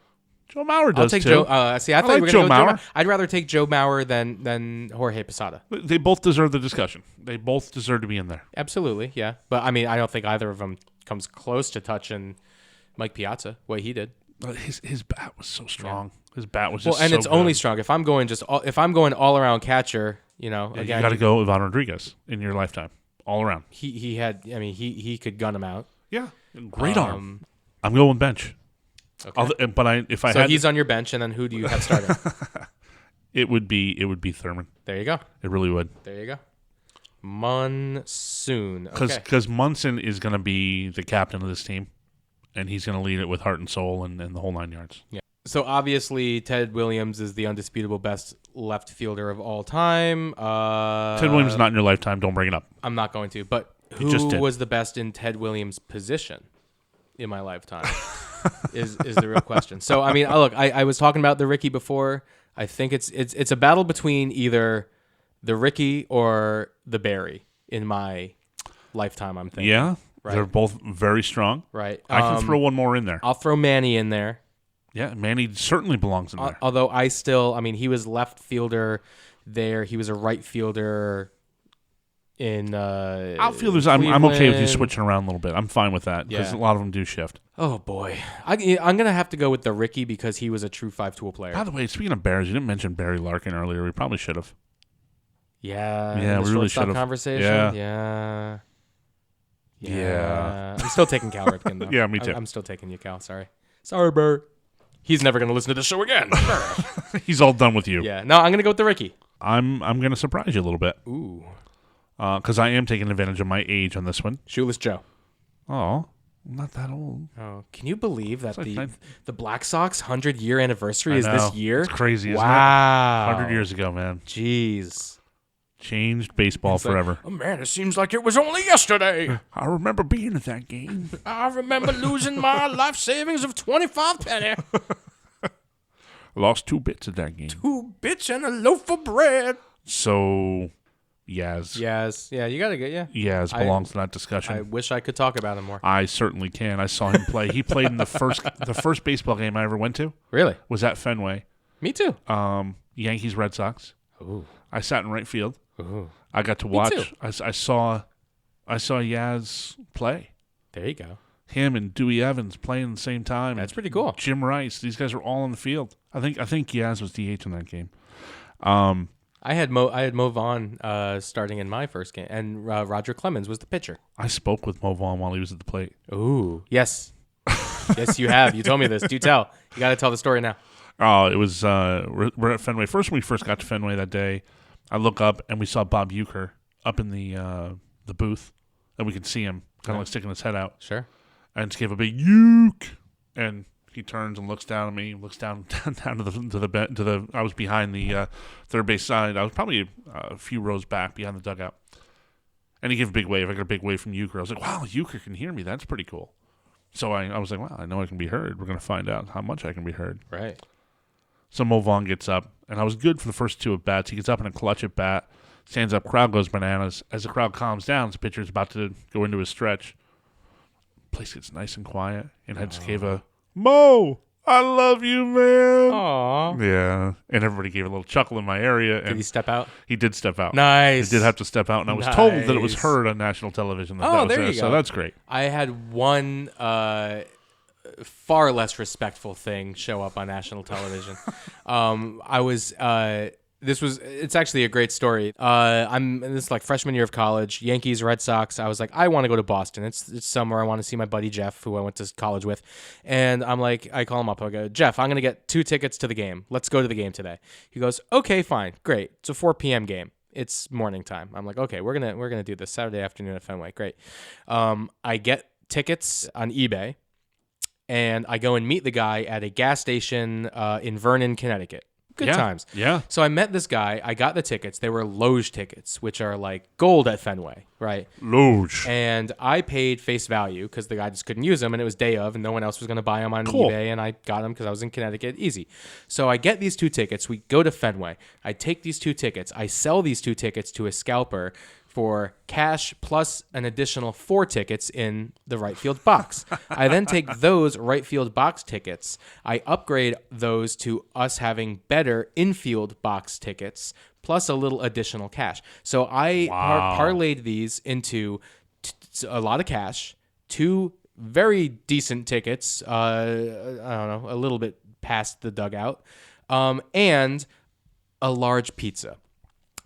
Joe Mauer does I'll take too. Joe. See, I thought you were Joe going to go Mauer. Joe Mauer. I'd rather take Joe Mauer than Jorge Posada. They both deserve the discussion. They both deserve to be in there. Absolutely, yeah. But I mean, I don't think either of them comes close to touching Mike Piazza, what he did. His bat was so strong. Yeah. His bat was just so and it's good. Only strong if I'm going all around catcher. You know, yeah, again, you got to go Ivan Rodriguez in your lifetime, all around. He had. I mean, he could gun him out. Yeah, great arm. I'm going bench. Okay. But if I so had he's on your bench, and then who do you have starting? It would be Thurman. There you go. It really would. There you go. Monsoon. Because Munson is going to be the captain of this team, and he's going to lead it with heart and soul and the whole 9 yards. Yeah. So obviously Ted Williams is the undisputable best left fielder of all time. Ted Williams is not in your lifetime. Don't bring it up. I'm not going to. But who was the best in Ted Williams' position in my lifetime is the real question. So I mean, look, I was talking about the Ricky before. I think it's a battle between either the Ricky or the Barry in my lifetime. I'm thinking. Yeah, right? They're both very strong. Right. I can throw one more in there. I'll throw Manny in there. Yeah, Manny certainly belongs in there. Although he was left fielder there. He was a right fielder in outfielders. I'm okay with you switching around a little bit. I'm fine with that because a lot of them do shift. Oh boy, I'm gonna have to go with the Ricky because he was a true 5-tool player. By the way, speaking of Bears, you didn't mention Barry Larkin earlier. We probably should have. Yeah, we really should have. Conversation. Yeah. I'm still taking Cal Ripken though. Yeah, me too. I'm still taking you, Cal. Sorry, Bert. He's never gonna listen to the show again. He's all done with you. Yeah. No, I'm gonna go with the Ricky. I'm gonna surprise you a little bit. Ooh. Because I am taking advantage of my age on this one. Shoeless Joe. Oh, I'm not that old. Oh, can you believe that the Black Sox 100-year anniversary is this year? It's crazy, isn't it? Wow. 100 years ago, man. Jeez. Changed baseball forever. Like, oh, man, it seems like it was only yesterday. I remember being at that game. I remember losing my life savings of 25 penny. Lost 2 bits at that game. 2 bits and a loaf of bread. So, Yaz. Yeah, you gotta get Yaz belongs in that discussion. I wish I could talk about him more. I certainly can. I saw him play. He played in the first baseball game I ever went to. Really? Was at Fenway. Me too. Yankees Red Sox. Ooh. I sat in right field. Ooh. I got to watch. I saw Yaz play. There you go. Him and Dewey Evans playing at the same time. That's pretty cool. Jim Rice. These guys are all on the field. I think Yaz was DH in that game. I had Mo Vaughn starting in my first game, and Roger Clemens was the pitcher. I spoke with Mo Vaughn while he was at the plate. Ooh, yes. Yes, you have. You told me this. Do tell. You got to tell the story now. Oh, it was we're at Fenway. When we first got to Fenway that day, I look up and we saw Bob Uecker up in the booth, and we could see him kind of like sticking his head out. Sure. And just gave a big Ueck, and he turns and looks down at me. Looks down to the. I was behind the third base side. I was probably a few rows back behind the dugout, and he gave a big wave. I got a big wave from Uecker. I was like, "Wow, Uecker can hear me. That's pretty cool." So I was like, "Wow, I know I can be heard. We're gonna find out how much I can be heard." Right. So Mo Vaughn gets up, and I was good for the first two at bats. He gets up in a clutch at bat, stands up, crowd goes bananas. As the crowd calms down, the pitcher's about to go into his stretch. Place gets nice and quiet, and I just gave a, "Mo, I love you, man." Aw. Yeah, and everybody gave a little chuckle in my area. And Did he step out? He did step out. Nice. He did have to step out, and I was told that it was Nice. heard on national television. That Oh, that was there you go. So that's great. I had one far less respectful thing show up on national television. It's actually a great story. This is like freshman year of college, Yankees, Red Sox. I was like, I want to go to Boston. It's summer. I want to see my buddy Jeff, who I went to college with. And I'm like, I call him up. I go, Jeff, I'm going to get 2 tickets to the game. Let's go to the game today. He goes, okay, fine. Great. It's a 4 p.m. game. It's morning time. I'm like, okay, we're gonna do this Saturday afternoon at Fenway. Great. I get tickets on eBay, and I go and meet the guy at a gas station in Vernon, Connecticut. Good times. Yeah. So I met this guy. I got the tickets. They were Loge tickets, which are like gold at Fenway, right? Loge. And I paid face value because the guy just couldn't use them, and it was day of, and no one else was going to buy them on eBay, and I got them because I was in Connecticut. Easy. So I get these 2 tickets. We go to Fenway. I take these 2 tickets. I sell these 2 tickets to a scalper for cash plus an additional 4 tickets in the right field box. I then take those right field box tickets. I upgrade those to us having better infield box tickets plus a little additional cash. So I parlayed these into a lot of cash, 2 very decent tickets, I don't know, a little bit past the dugout, and a large pizza.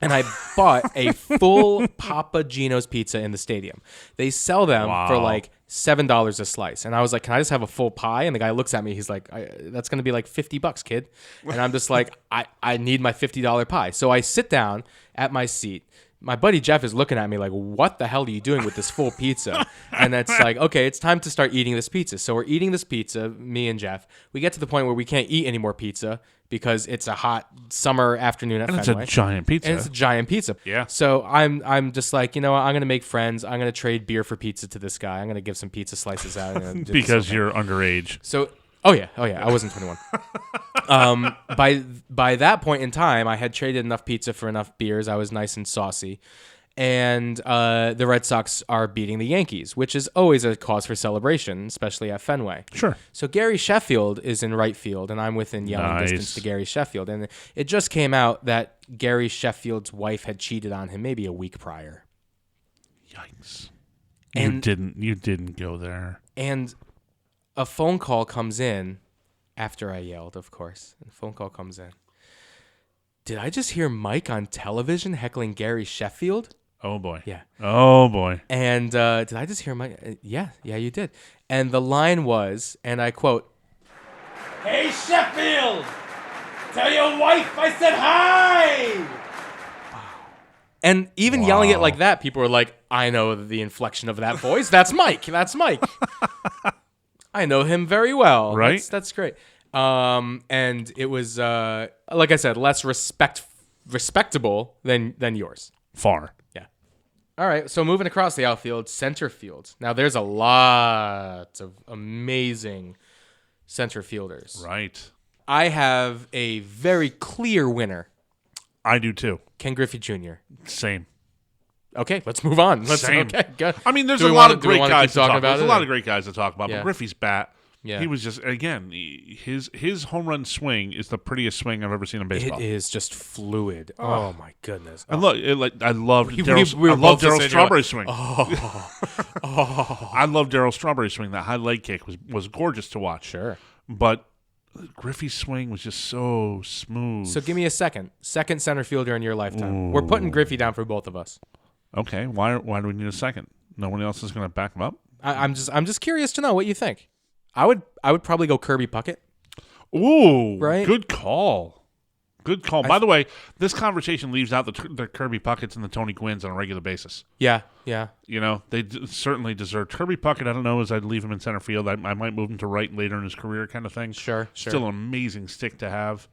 And I bought a full Papa Gino's pizza in the stadium. They sell them for like $7 a slice. And I was like, can I just have a full pie? And the guy looks at me. He's like, that's going to be like $50, kid. And I'm just like, I need my $50 pie. So I sit down at my seat. My buddy Jeff is looking at me like, what the hell are you doing with this full pizza? And it's like, okay, it's time to start eating this pizza. So we're eating this pizza, me and Jeff. We get to the point where we can't eat any more pizza because it's a hot summer afternoon at Fenway. It's a giant pizza. And it's a giant pizza. Yeah. So I'm just like, you know what? I'm going to make friends. I'm going to trade beer for pizza to this guy. I'm going to give some pizza slices out. Because you're underage. So, oh yeah. I wasn't 21. By that point in time, I had traded enough pizza for enough beers. I was nice and saucy. And the Red Sox are beating the Yankees, which is always a cause for celebration, especially at Fenway. Sure. So Gary Sheffield is in right field, and I'm within yelling distance to Gary Sheffield. And it just came out that Gary Sheffield's wife had cheated on him maybe a week prior. Yikes. And you didn't go there. And a phone call comes in after I yelled, of course. And a phone call comes in. Did I just hear Myke on television heckling Gary Sheffield? Oh, boy. Yeah. Oh, boy. And did I just hear Myke? Yeah, you did. And the line was, and I quote, "Hey, Sheffield, tell your wife I said hi." And even yelling it like that, people were like, I know the inflection of that voice. That's Myke. That's Myke. I know him very well. Right? That's great. And it was, like I said, less respectable than yours. Far. Yeah. All right. So moving across the outfield, center field. Now there's a lot of amazing center fielders. Right. I have a very clear winner. I do too. Ken Griffey Jr. Same. Okay, let's move on. Same. Okay, good. I mean, there's Do a we lot wanna- of do we great wanna guys keep to talking talk about about. There's it, a lot or- of great guys to talk about. Yeah. But Griffey's bat, Yeah. he was just, again, his home run swing is the prettiest swing I've ever seen in baseball. It is just fluid. Oh my goodness. And look, I loved We Darryl were both just saying, Strawberry's swing. Oh, I love Darryl Strawberry's swing. That high leg kick was gorgeous to watch. sure. But Griffey's swing was just so smooth. So give me a second center fielder in your lifetime. We're putting Griffey down for both of us. Okay, why do we need a second? No one else is going to back him up? I'm just curious to know what you think. I would probably go Kirby Puckett. Ooh, Right? Good call. Good call. By the way, this conversation leaves out the Kirby Pucketts and the Tony Gwynns on a regular basis. Yeah, yeah. You know, they certainly deserve. Kirby Puckett, I don't know, as I'd leave him in center field. I might move him to right later in his career kind of thing. Sure. Still an amazing stick to have.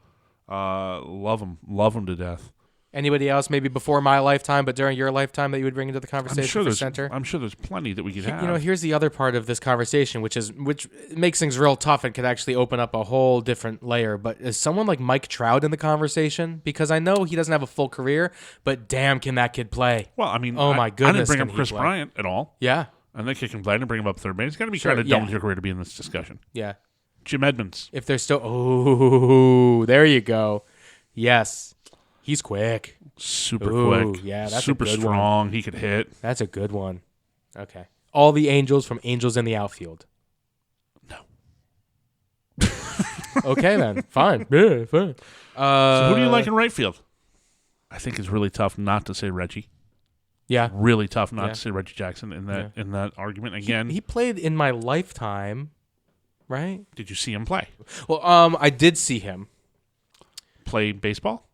Love him to death. Anybody else maybe before my lifetime, but during your lifetime that you would bring into the conversation for center? I'm sure there's plenty that we could have. You know, here's the other part of this conversation, which makes things real tough and could actually open up a whole different layer. But is someone like Mike Trout in the conversation? Because I know he doesn't have a full career, but damn, can that kid play? Well, I mean, oh my I goodness, didn't bring can up he Chris play? Bryant at all. Yeah, I think he can play. I didn't bring him up third base. He's got to be Sure, kind of yeah. done with your career to be in this discussion. yeah. Jim Edmonds. If they're still, there you go. Yes, he's quick. Super Ooh, quick. yeah, that's a super good strong. He could hit. That's a good one. Okay. All the Angels from Angels in the Outfield. No. Okay, then. Fine. Yeah, fine. So who do you like in right field? I think it's really tough not to say Reggie. Yeah. Really tough not Yeah. to say Reggie Jackson in that argument again. He played in my lifetime, right? Did you see him play? Well, I did see him Play baseball?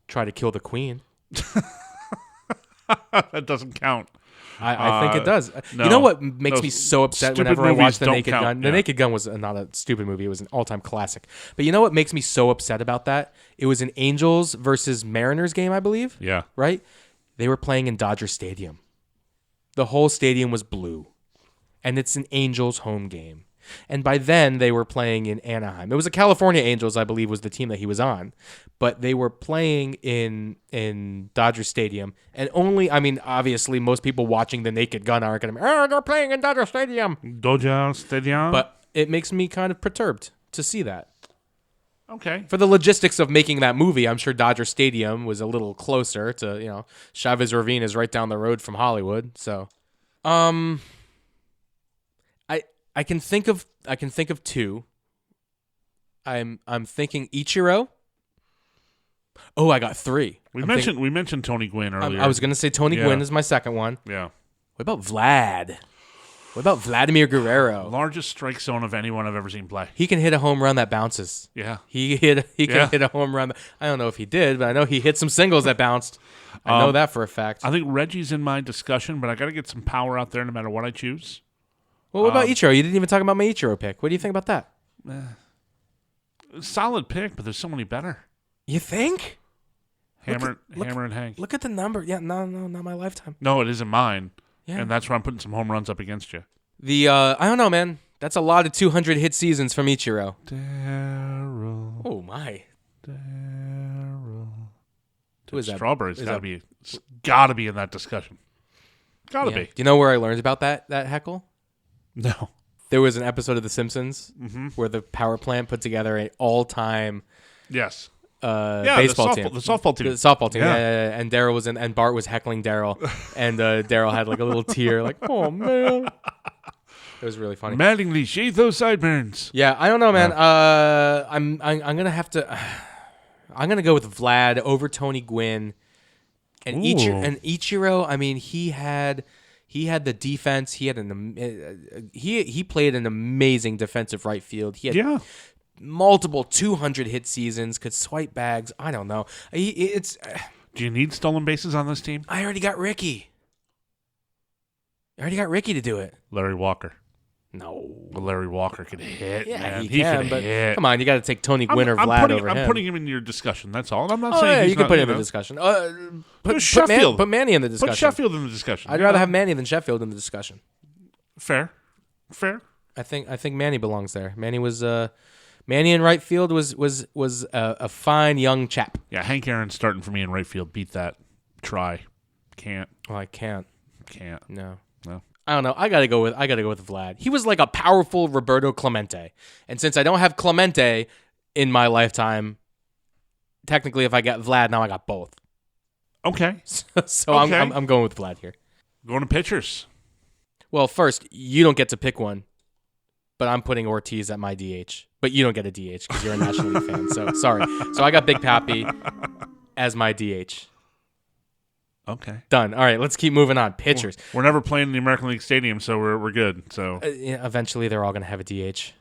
try to kill the queen. That doesn't count. I think it does. no. You know what makes Those me so upset stupid whenever I movies watch The don't Naked count, Gun? The yeah. Naked Gun was not a stupid movie. It was an all-time classic. But you know what makes me so upset about that? It was an Angels versus Mariners game, I believe. Yeah. Right? They were playing in Dodger Stadium. The whole stadium was blue. And it's an Angels home game. And by then, they were playing in Anaheim. It was the California Angels, I believe, was the team that he was on. But they were playing in Dodger Stadium. And obviously, most people watching The Naked Gun aren't going to be, they're playing in Dodger Stadium. Dodger Stadium. But it makes me kind of perturbed to see that. Okay. For the logistics of making that movie, I'm sure Dodger Stadium was a little closer to, Chavez Ravine is right down the road from Hollywood. So, I can think of two. I'm thinking Ichiro. Oh, I got three. We mentioned Tony Gwynn earlier. I was going to say Tony Gwynn is my second one. Yeah. What about Vlad? What about Vladimir Guerrero? Largest strike zone of anyone I've ever seen play. He can hit a home run that bounces. Yeah. He can Yeah. hit a home run. I don't know if he did, but I know he hit some singles that bounced. I know that for a fact. I think Reggie's in my discussion, but I got to get some power out there no matter what I choose. Well, what about Ichiro? You didn't even talk about my Ichiro pick. What do you think about that? Solid pick, but there's so many better. You think? Hammer and Hank. Look at the number. Yeah, no, not my lifetime. No, it isn't mine. Yeah. And that's where I'm putting some home runs up against you. I don't know, man. That's a lot of 200 hit seasons from Ichiro. Daryl. Oh, my. Daryl. Who is that? Strawberry's Is got to be in that discussion. Got to Yeah. be. Do you know where I learned about that heckle? No. There was an episode of The Simpsons where the power plant put together an all-time Yes. baseball team. The softball team. The softball team, Yeah. yeah. And Daryl was and Bart was heckling Daryl, and Daryl had like a little tear, like, "Oh man," it was really funny. Mattingly, shave those sideburns. Yeah, I don't know, man. I'm gonna have to. I'm gonna go with Vlad over Tony Gwynn, and Ichiro. I mean, he had the defense. He had he played an amazing defensive right field. He had multiple 200 hit seasons. Could swipe bags. I don't know. Do you need stolen bases on this team? I already got Ricky. To do it. Larry Walker. No. But Larry Walker could hit, Yeah, man. he He can, could but hit. come on, you got to take Tony Gwynn or Vlad over him. I'm putting him in your discussion. That's all. I'm not Oh, saying yeah, he's you can not, put him in know. the discussion. Put Sheffield. Put Manny in the discussion. Put Sheffield in the discussion. I'd rather have Manny than Sheffield in the discussion. Fair. I think Manny belongs there. Manny in right field was a fine young chap. Yeah, Hank Aaron starting for me in right field. Beat that. Try. Can't. Well, I can't. Can't. No. No. I don't know. I gotta go with Vlad. He was like a powerful Roberto Clemente, and since I don't have Clemente in my lifetime, technically, if I got Vlad now, I got both. Okay. So Okay. I'm going with Vlad here. Going to pitchers. Well, first, you don't get to pick one, but I'm putting Ortiz at my DH. But you don't get a DH because you're a National League fan. So sorry. So I got Big Pappy as my DH. Okay. Done. All right, let's keep moving on. Pitchers. We're never playing in the American League Stadium, so we're good. So Yeah, eventually, they're all going to have a DH.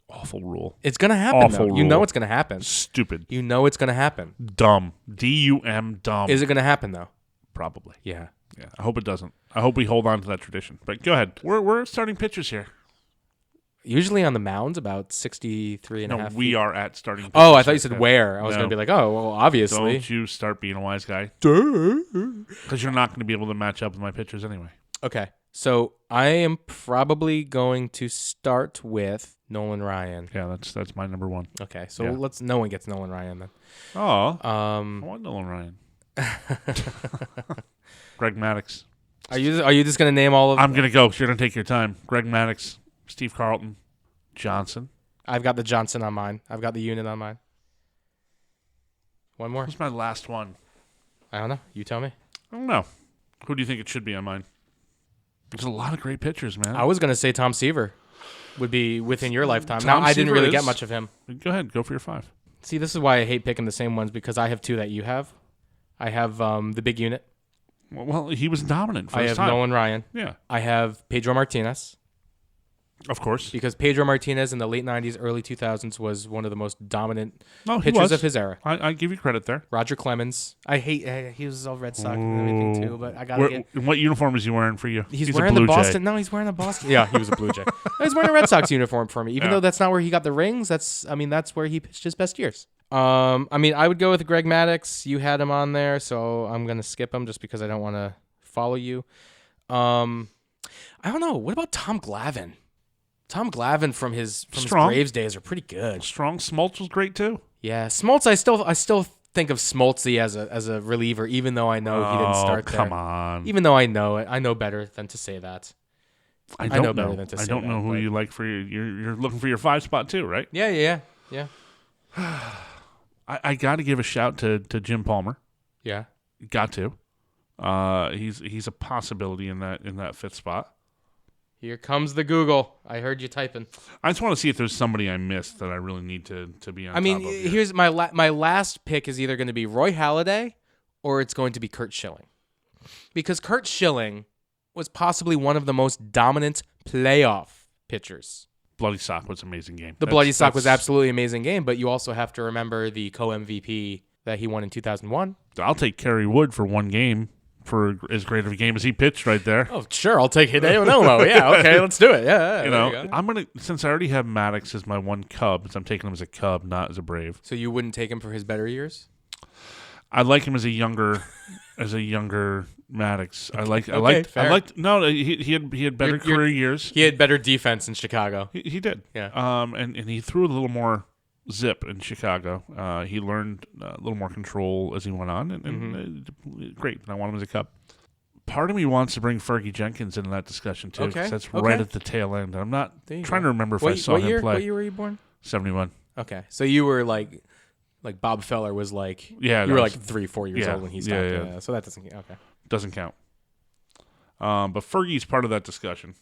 awful rule. It's going to happen, Awful though. You know rule. it's going to happen. Stupid. You know it's going to happen. Dumb. DUM. Dumb. Is it going to happen, though? Probably. Yeah. Yeah. I hope it doesn't. I hope we hold on to that tradition. But go ahead. We're starting pitchers here. Usually on the mounds, about 63 and a half No, we feet. are at starting pitchers. Oh, I thought you said Yeah. where. I was No. going to be like, oh, well, obviously. Don't you start being a wise guy. Because you're not going to be able to match up with my pitchers anyway. Okay. So I am probably going to start with Nolan Ryan. Yeah, that's my number one. Okay. So Yeah. no one gets Nolan Ryan then. Oh, I want Nolan Ryan. Greg Maddux. Are you just going to name all of I'm going to go. You're going to take your time. Greg Maddux, Steve Carlton, Johnson. I've got the Johnson on mine. I've got the unit on mine. One more? What's my last one? I don't know. You tell me. I don't know. Who do you think it should be on mine? There's a lot of great pitchers, man. I was going to say Tom Seaver would be within your lifetime. Tom Now, I didn't Seaver really is. get much of him. Go ahead. Go for your 5. See, this is why I hate picking the same ones because I have 2 that you have. I have the big unit. Well, he was dominant for I his have time. Nolan Ryan. Yeah, I have Pedro Martinez of course. because Pedro Martinez in the late 90s, early 2000s was one of the most dominant No, he pitchers was. of his era. I give you credit there. Roger Clemens. I hate he was all Red Sox and everything too, but I got to get. What uniform is he wearing for you? He's a wearing Blue the Jay. Boston. No, he's wearing a Boston. Yeah, he was a Blue Jay. No, he's wearing a Red Sox uniform for me, even though that's not where he got the rings. That's where he pitched his best years. I would go with Greg Maddux. You had him on there, so I'm gonna skip him just because I don't want to follow you. I don't know. What about Tom Glavine? Tom Glavine from his Braves days are pretty good. Strong. Smoltz was great too. Yeah, Smoltz. I still think of Smoltzy as a reliever, even though I know he didn't start there. Come on. Even though I know it, I know better than to say that. I know don't better know. than to I say don't know that, who but- you like for your. You're looking for your 5 spot too, right? Yeah. I got to give a shout to Jim Palmer. Yeah. Got to. He's a possibility in that 5th spot. Here comes the Google. I heard you typing. I just want to see if there's somebody I missed that I really need to be on. I mean, top of here. here's my last pick is either going to be Roy Halladay or it's going to be Curt Schilling, because Curt Schilling was possibly one of the most dominant playoff pitchers. Bloody Sock was an amazing game. The Bloody Sock was absolutely amazing game, but you also have to remember the co-MVP that he won in 2001. I'll take Kerry Wood for one game for as great of a game as he pitched right there. Oh, sure, I'll take Hideo Nomo. Yeah, okay, let's do it. Yeah, You there know, go. I'm gonna, since I already have Maddox as my one Cub, so I'm taking him as a Cub, not as a Brave. So you wouldn't take him for his better years? I like him as a younger Maddox. I liked. fair. No, he had better career years. He had better defense in Chicago. He did. Yeah. And he threw a little more zip in Chicago. He learned a little more control as he went on, and great. And I want him as a Cub. Part of me wants to bring Fergie Jenkins into that discussion too, because that's right at the tail end. I'm not trying to remember if I saw him play. What year were you born? 71. Okay, so you were like Bob Feller was like. Yeah, you were like 3-4 years old when he stopped. Yeah. So that doesn't okay. Doesn't count. But Fergie's part of that discussion.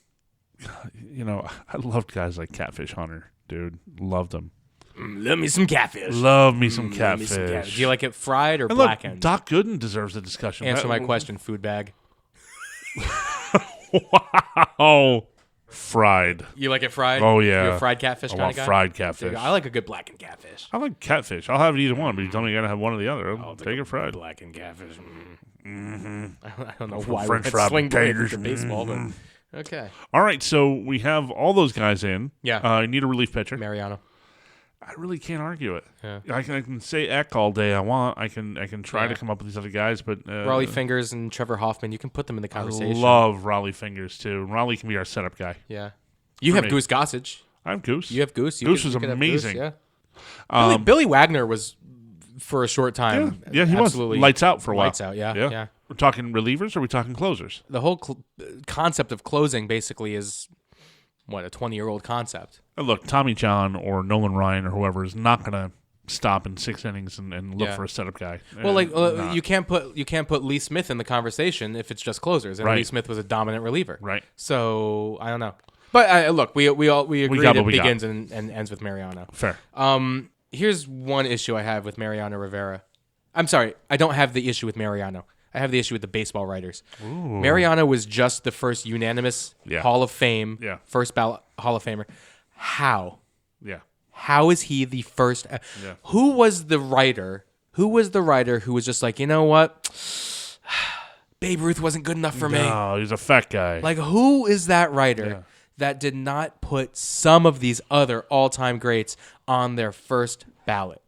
You know, I loved guys like Catfish Hunter, dude. Loved him. Love me some catfish. Love me some catfish. Do you like it fried or And look, blackened? Doc Gooden deserves a discussion. Answer my question, food bag. Wow. Fried. You like it fried? Oh, yeah. You're a fried catfish I kind want of guy? fried There you catfish. go. I like a good blackened catfish. I like catfish. I'll have either one, but you tell me you got to have one or the other. I'll take it fried. Blackened catfish. Mm-hmm. I don't know For why French we fried swing blades potatoes. into baseball, but okay. All right, so we have all those guys in. Yeah. I need a relief pitcher. Mariano. I really can't argue it. Yeah. I can say Eck all day I want. I can try to come up with these other guys, but Raleigh Fingers and Trevor Hoffman, you can put them in the conversation. I love Raleigh Fingers too. Raleigh can be our setup guy. Yeah. You For have me. Goose Gossage. I have Goose. You have Goose. Goose was you could have amazing. Goose, yeah. Billy Wagner was for a short time. Yeah, he absolutely was lights out for a while. Lights out. Yeah. We're talking relievers or are we talking closers? The whole concept of closing basically is, what, a 20-year-old concept. And look, Tommy John or Nolan Ryan or whoever is not going to stop in 6 innings and look for a setup guy. Well, you can't put Lee Smith in the conversation if it's just closers, and Lee Smith was a dominant reliever. Right. So I don't know. But look, we agree that it begins and ends with Mariano. Fair. Here's one issue I have with Mariano Rivera. I'm sorry, I don't have the issue with Mariano. I have the issue with the baseball writers. Ooh. Mariano was just the first unanimous Hall of Fame, first ballot Hall of Famer. How? Yeah. How is he the first? Who was the writer? Who was just like, you know what? Babe Ruth wasn't good enough for me. No, he's a fat guy. Like, who is that writer that did not put some of these other all-time greats on their first ballot?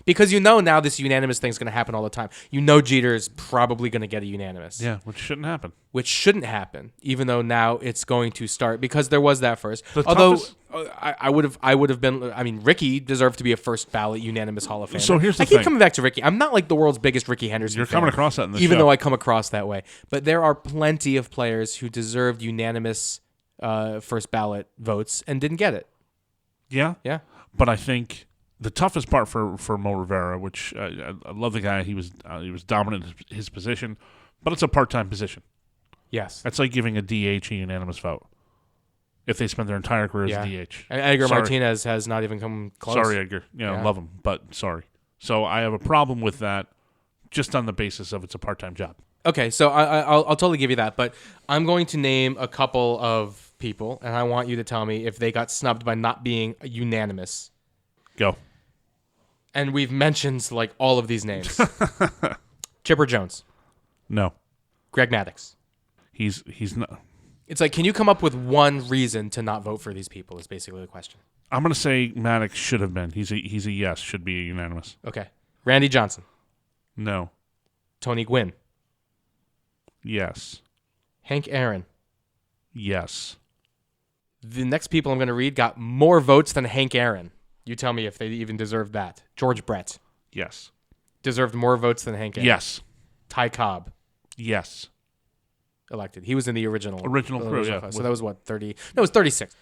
Because now this unanimous thing is going to happen all the time. Jeter is probably going to get a unanimous. Yeah, which shouldn't happen. Which shouldn't happen, even though now it's going to start because there was that first. Although I would have been. I mean, Ricky deserved to be a first ballot unanimous Hall of Famer. So here's the thing. I keep thing. coming back to Ricky. I'm not like the world's biggest Ricky Henderson. You're fan, coming across that in the show. even though I come across that way. But there are plenty of players who deserved unanimous first ballot votes and didn't get it. Yeah. Yeah. But I think the toughest part for Mo Rivera, which I love the guy, he was dominant in his position, but it's a part-time position. Yes. That's like giving a DH a unanimous vote if they spend their entire career as a DH. And Edgar Martinez has not even come close. Sorry, Edgar. Love him, but sorry. So I have a problem with that just on the basis of it's a part-time job. Okay, so I'll totally give you that, but I'm going to name a couple of people, and I want you to tell me if they got snubbed by not being unanimous. Go. And we've mentioned like all of these names. Chipper Jones. No. Greg Maddux. He's not. It's like, can you come up with one reason to not vote for these people is basically the question. I'm going to say Maddux should have been. He's a yes, should be a unanimous. Okay. Randy Johnson. No. Tony Gwynn. Yes. Hank Aaron. Yes. The next people I'm going to read got more votes than Hank Aaron. You tell me if they even deserve that. George Brett. Yes. Deserved more votes than Hank Aaron. Yes. Ty Cobb. Yes. Elected. He was in the original crew, yeah. So that was what, 30? No, it was 36.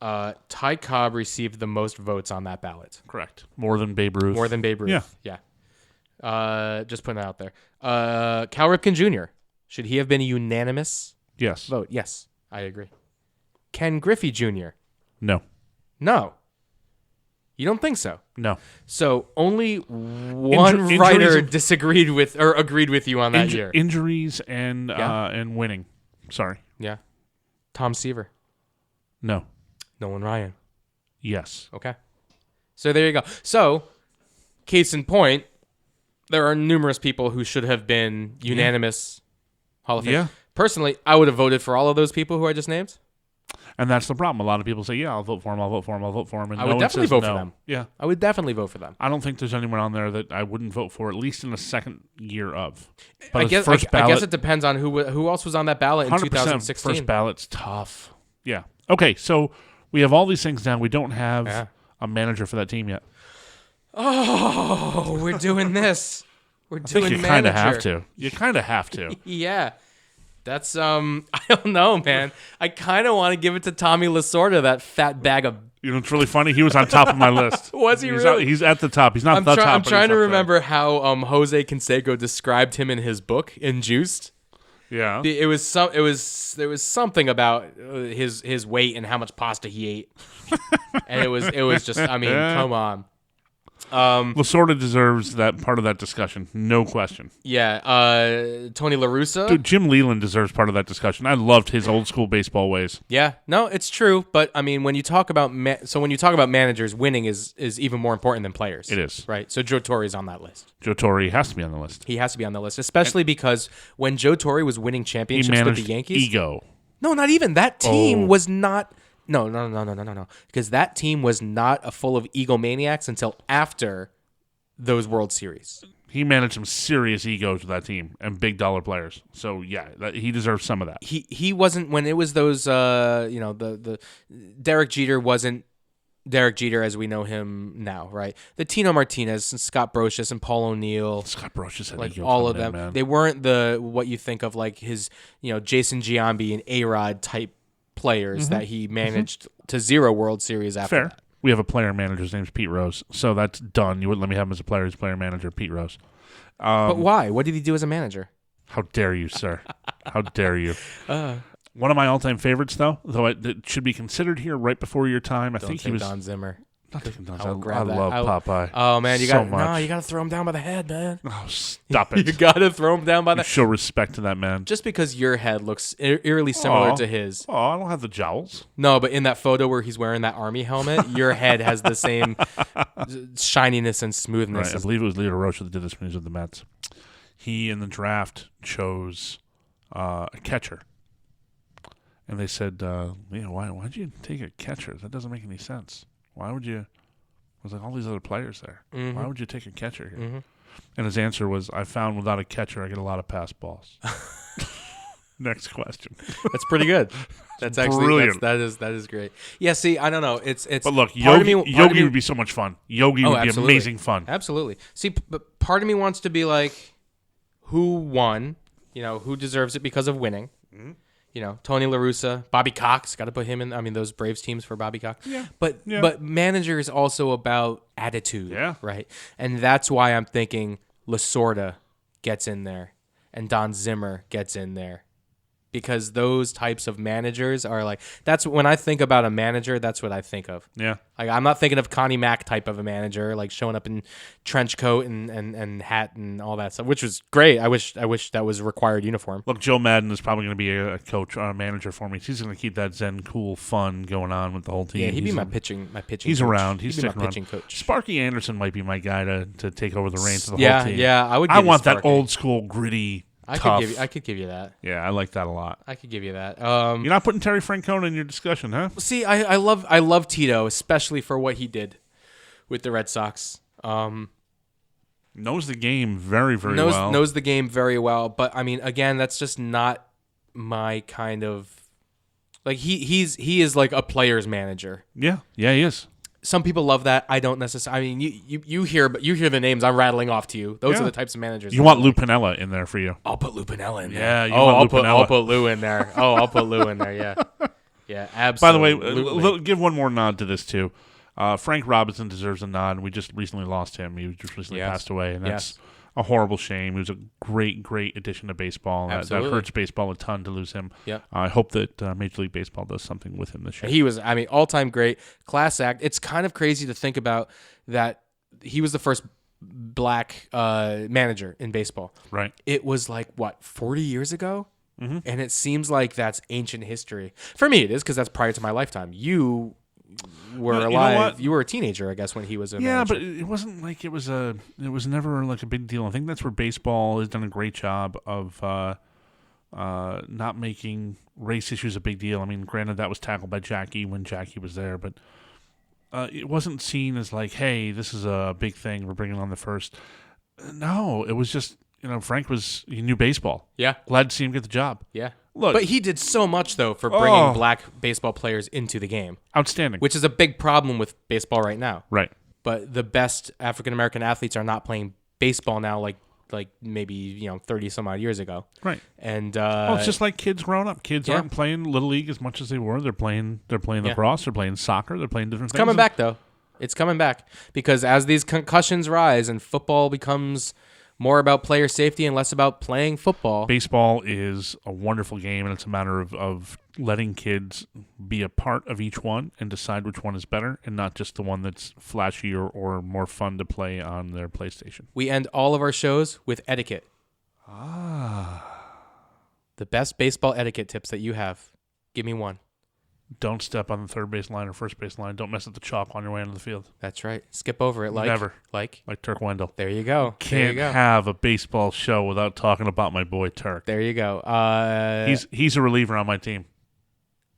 Ty Cobb received the most votes on that ballot. Correct. More than Babe Ruth. Yeah. Just putting that out there. Cal Ripken Jr. Should he have been a unanimous vote? Yes, I agree. Ken Griffey Jr. No. You don't think so? No. So only one writer disagreed with or agreed with you on that year. Injuries and winning. Sorry. Yeah. Tom Seaver. No. Nolan Ryan. Yes. Okay. So there you go. So, case in point, there are numerous people who should have been unanimous Hall of Fame. Yeah. Personally, I would have voted for all of those people who I just named. And that's the problem. A lot of people say, I'll vote for him, I'll vote for him, I'll vote for him. And I would definitely vote for them. Yeah. I would definitely vote for them. I don't think there's anyone on there that I wouldn't vote for, at least in the second year of. But I guess it depends on who else was on that ballot in 2016. First ballot's tough. Yeah. Okay, so we have all these things down. We don't have a manager for that team yet. Oh, we're doing this. We're doing manager. You kind of have to. You kind of have to. Yeah. That's, I don't know, man. I kind of want to give it to Tommy Lasorda, that fat bag of... You know, it's really funny. He was on top of my list. Was he really? He's at the top. He's not the top. I'm trying to remember how Jose Canseco described him in his book, in Juiced. Yeah. There was something about his weight and how much pasta he ate. And it was just, I mean, come on. Lasorda deserves that part of that discussion, no question. Yeah, Tony La Russa. Dude, Jim Leland deserves part of that discussion. I loved his old school baseball ways. Yeah, no, it's true. But I mean, when you talk about managers, winning is even more important than players. It is, right. So Joe Torre is on that list. Joe Torre has to be on the list. He has to be on the list, especially because when Joe Torre was winning championships with the Yankees, ego. No, not even that team was not. No. Because that team was not full of egomaniacs until after those World Series. He managed some serious egos with that team and big dollar players. So yeah, he deserves some of that. He wasn't when it was those the Derek Jeter wasn't Derek Jeter as we know him now, right? The Tino Martinez and Scott Brocious and Paul O'Neill. Scott Brocious had like ego all of coming them. in, man. They weren't what you think of like his, Jason Giambi and A-Rod type players that he managed to 0 World Series after Fair. that. We have a player manager. His name's Pete Rose. So that's done. You wouldn't let me have him as a player. He's player manager, Pete Rose. But why? What did he do as a manager? How dare you, sir? How dare you? One of my all-time favorites, though it should be considered here right before your time. I think he was Don Zimmer. Not taking Don I Zimmer. will grab I that. love Popeye. Oh man, you so got much. you got to throw him down by the head, man. Oh, stop it! You got to throw him down by the. Show respect to that man. Just because your head looks eerily similar to his. Oh, I don't have the jowls. No, but in that photo where he's wearing that army helmet, your head has the same shininess and smoothness. Right, I believe it was Leo Rocha that did this when he was with the Mets. He in the draft chose a catcher. And they said, why'd you take a catcher? That doesn't make any sense. Why would you? There's like all these other players there. Mm-hmm. Why would you take a catcher here? Mm-hmm. And his answer was, I found without a catcher, I get a lot of pass balls. Next question. That's pretty good. That's actually brilliant. that is great. Yeah, see, I don't know. It's. But look, part Yogi of me, would be so much fun. Yogi would be absolutely. amazing fun. Absolutely. See, but part of me wants to be like, who won? Who deserves it because of winning? Mm-hmm. Tony La Russa, Bobby Cox, got to put him in. I mean, those Braves teams for Bobby Cox. Yeah. But manager is also about attitude. Yeah. Right. And that's why I'm thinking Lasorda gets in there and Don Zimmer gets in there. Because those types of managers are like, that's when I think about a manager, that's what I think of. Yeah. Like, I'm not thinking of Connie Mack type of a manager, like showing up in trench coat and hat and all that stuff, which was great. I wish that was a required uniform. Look, Joe Madden is probably going to be a coach or a manager for me. He's going to keep that zen, cool, fun going on with the whole team. Yeah, he'd be my pitching. He's coach. around. He's my sticking around. pitching coach. Sparky Anderson might be my guy to take over the reins of the whole team. Yeah, I would. I want Sparky. that old school gritty. I tough. could give you that. Yeah, I like that a lot. I could give you that. You're not putting Terry Francona in your discussion, huh? See, I love Tito, especially for what he did with the Red Sox. Knows the game very, very well. Knows the game very well, but I mean, again, that's just not my kind of. Like he is like a player's manager. Yeah, he is. Some people love that. I don't necessarily. I mean, you hear the names I'm rattling off to you. Those are the types of managers. You want Lou Piniella in there for you? I'll put Lou Piniella in there. Yeah, you want Lou Piniella. I'll put Lou in there. I'll put Lou in there. Yeah, absolutely. By the way, give one more nod to this too. Frank Robinson deserves a nod. We just recently lost him. He just recently passed away, and that's a horrible shame. He was a great, great addition to baseball. That hurts baseball a ton to lose him. Yeah. I hope that Major League Baseball does something with him this year. He was, all-time great, class act. It's kind of crazy to think about that he was the first black manager in baseball. Right. It was like, 40 years ago? Mm-hmm. And it seems like that's ancient history. For me, it is, because that's prior to my lifetime. You were alive. You were a teenager, I guess, when he was a manager. But it wasn't like it was never like a big deal. I think that's where baseball has done a great job of not making race issues a big deal. I mean, granted, that was tackled by Jackie when Jackie was there, but it wasn't seen as like, hey, this is a big thing. We're bringing on the first. No, it was just, Frank he knew baseball. Yeah. Glad to see him get the job. Yeah. Look, but he did so much, though, for bringing black baseball players into the game. Outstanding. Which is a big problem with baseball right now. Right. But the best African-American athletes are not playing baseball now like maybe 30 some odd years ago. Right. And it's just like kids growing up. Kids aren't playing Little League as much as they were. They're playing lacrosse, they're playing soccer, they're playing different things. It's coming back, though. It's coming back. Because as these concussions rise and football becomes more about player safety and less about playing football. Baseball is a wonderful game, and it's a matter of letting kids be a part of each one and decide which one is better and not just the one that's flashier or more fun to play on their PlayStation. We end all of our shows with etiquette. The best baseball etiquette tips that you have. Give me one. Don't step on the third base line or first base line. Don't mess up the chalk on your way into the field. That's right. Skip over it Never. Like Turk Wendell. There you go. Can't have a baseball show without talking about my boy Turk. There you go. He's a reliever on my team.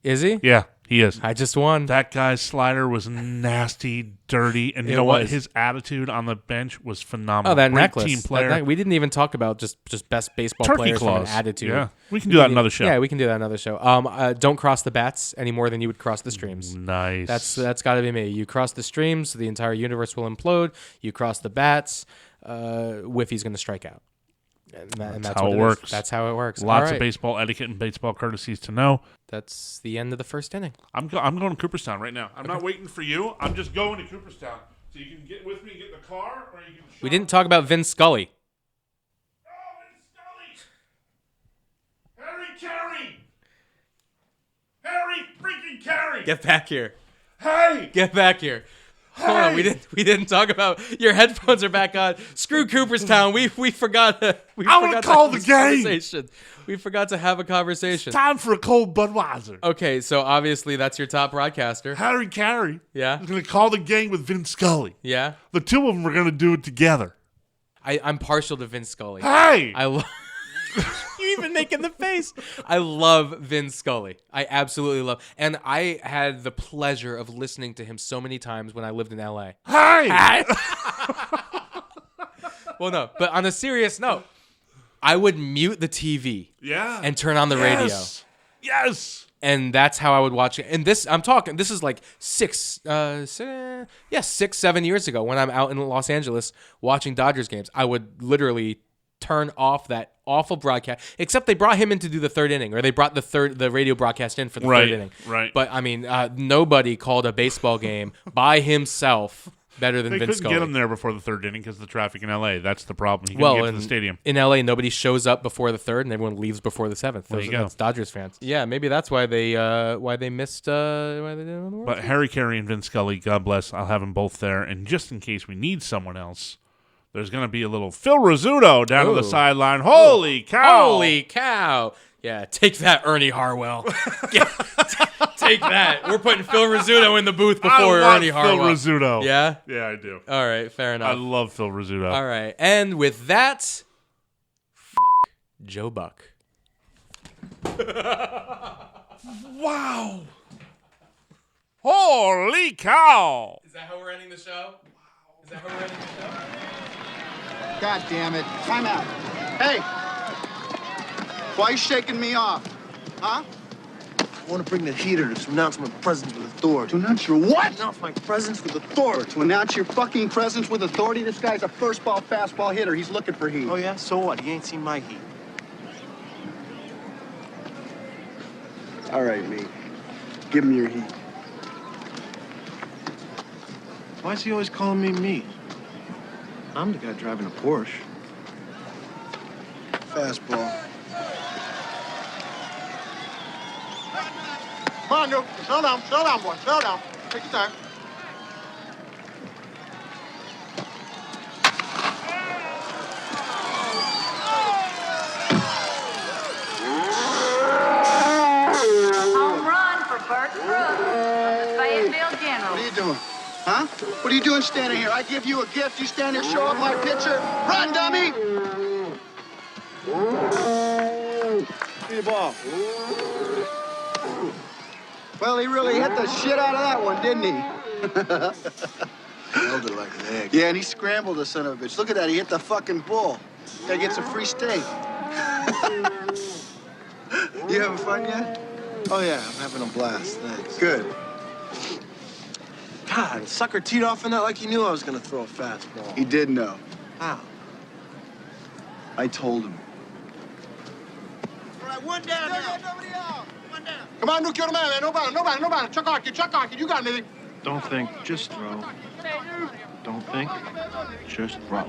Is he? Yeah. He is. I just won. That guy's slider was nasty, dirty, and you know what? His attitude on the bench was phenomenal. Oh, that Great necklace. team player. We didn't even talk about just best baseball Turkey players claws. from an attitude. Yeah, we can do that another show. Yeah, we can do that another show. Don't cross the bats any more than you would cross the streams. Nice. That's got to be me. You cross the streams, the entire universe will implode. You cross the bats, Whiffy's going to strike out. And that's how what it works. That's how it works. Lots of baseball etiquette and baseball courtesies to know. That's the end of the first inning. I'm going to Cooperstown right now. I'm not waiting for you. I'm just going to Cooperstown. So you can get with me, get in the car, or you can. We didn't talk about Vin Scully. Oh, Vin Scully! Harry freaking Carey! Get back here. Hey! Get back here. Hold on, we didn't talk about your headphones are back on. Screw Cooperstown. We forgot. I want to call the game. We forgot to have a conversation. Time for a cold Budweiser. Okay, so obviously that's your top broadcaster. Harry Carey. Yeah. is going to call the game with Vin Scully. Yeah. The two of them are going to do it together. I'm partial to Vin Scully. Hey! I love. You even making the face. I love Vin Scully. I absolutely love. And I had the pleasure of listening to him so many times when I lived in LA. Hey! Well, no, but on a serious note, I would mute the TV. Yeah. And turn on the radio. Yes. And that's how I would watch it. And this is like 7 years ago when I'm out in Los Angeles watching Dodgers games. I would literally turn off that awful broadcast, except they brought him in to do the third inning, or they brought the radio broadcast in for the third inning. Right. But I mean, nobody called a baseball game by himself better than Vin Scully. They couldn't get him there before the third inning because of the traffic in L.A. That's the problem. He couldn't get to the stadium. In L.A., nobody shows up before the third, and everyone leaves before the seventh. That's Dodgers fans. Yeah, maybe that's why they missed why they didn't win the World But Series. Harry Carey and Vin Scully, God bless, I'll have them both there. And just in case we need someone else, there's going to be a little Phil Rizzuto down to the sideline. Holy cow! Holy cow! Yeah, take that, Ernie Harwell. Take that. We're putting Phil Rizzuto in the booth before Ernie Harwell. Phil Rizzuto. Yeah? Yeah, I do. All right, fair enough. I love Phil Rizzuto. All right, and with that, Joe Buck. Wow! Holy cow! Is that how we're ending the show? Is that how we're ending the show? God damn it. Time out. Hey! Why are you shaking me off? Huh? I want to bring the heater to announce my presence with authority. To announce your what? Announce my presence with authority. To announce your fucking presence with authority? This guy's a first ball, fastball hitter. He's looking for heat. Oh, yeah? So what? He ain't seen my heat. All right, me. Give him your heat. Why is he always calling me me? I'm the guy driving a Porsche. Fastball. Come on, Duke. Slow down, boy. Slow down. Take your time. Home run for Bert Cruz of the Fayetteville Generals. What are you doing? Huh? What are you doing standing here? I give you a gift. You stand here, show up my pitcher. Run, dummy! Give me the ball. Well, he really hit the shit out of that one, didn't he? Held it like an egg. Yeah, and he scrambled the son of a bitch. Look at that. He hit the fucking bull. Guy gets a free steak. You having fun yet? Oh, yeah, I'm having a blast. Thanks. Good. God, the sucker teed off in that like he knew I was going to throw a fastball. He did know. How? I told him. All right, one down now. Nobody out. One down. Come on, Duke, you're the man. Nobody. Chuck on, kid. You got anything? Don't think, just throw. Don't think, just throw.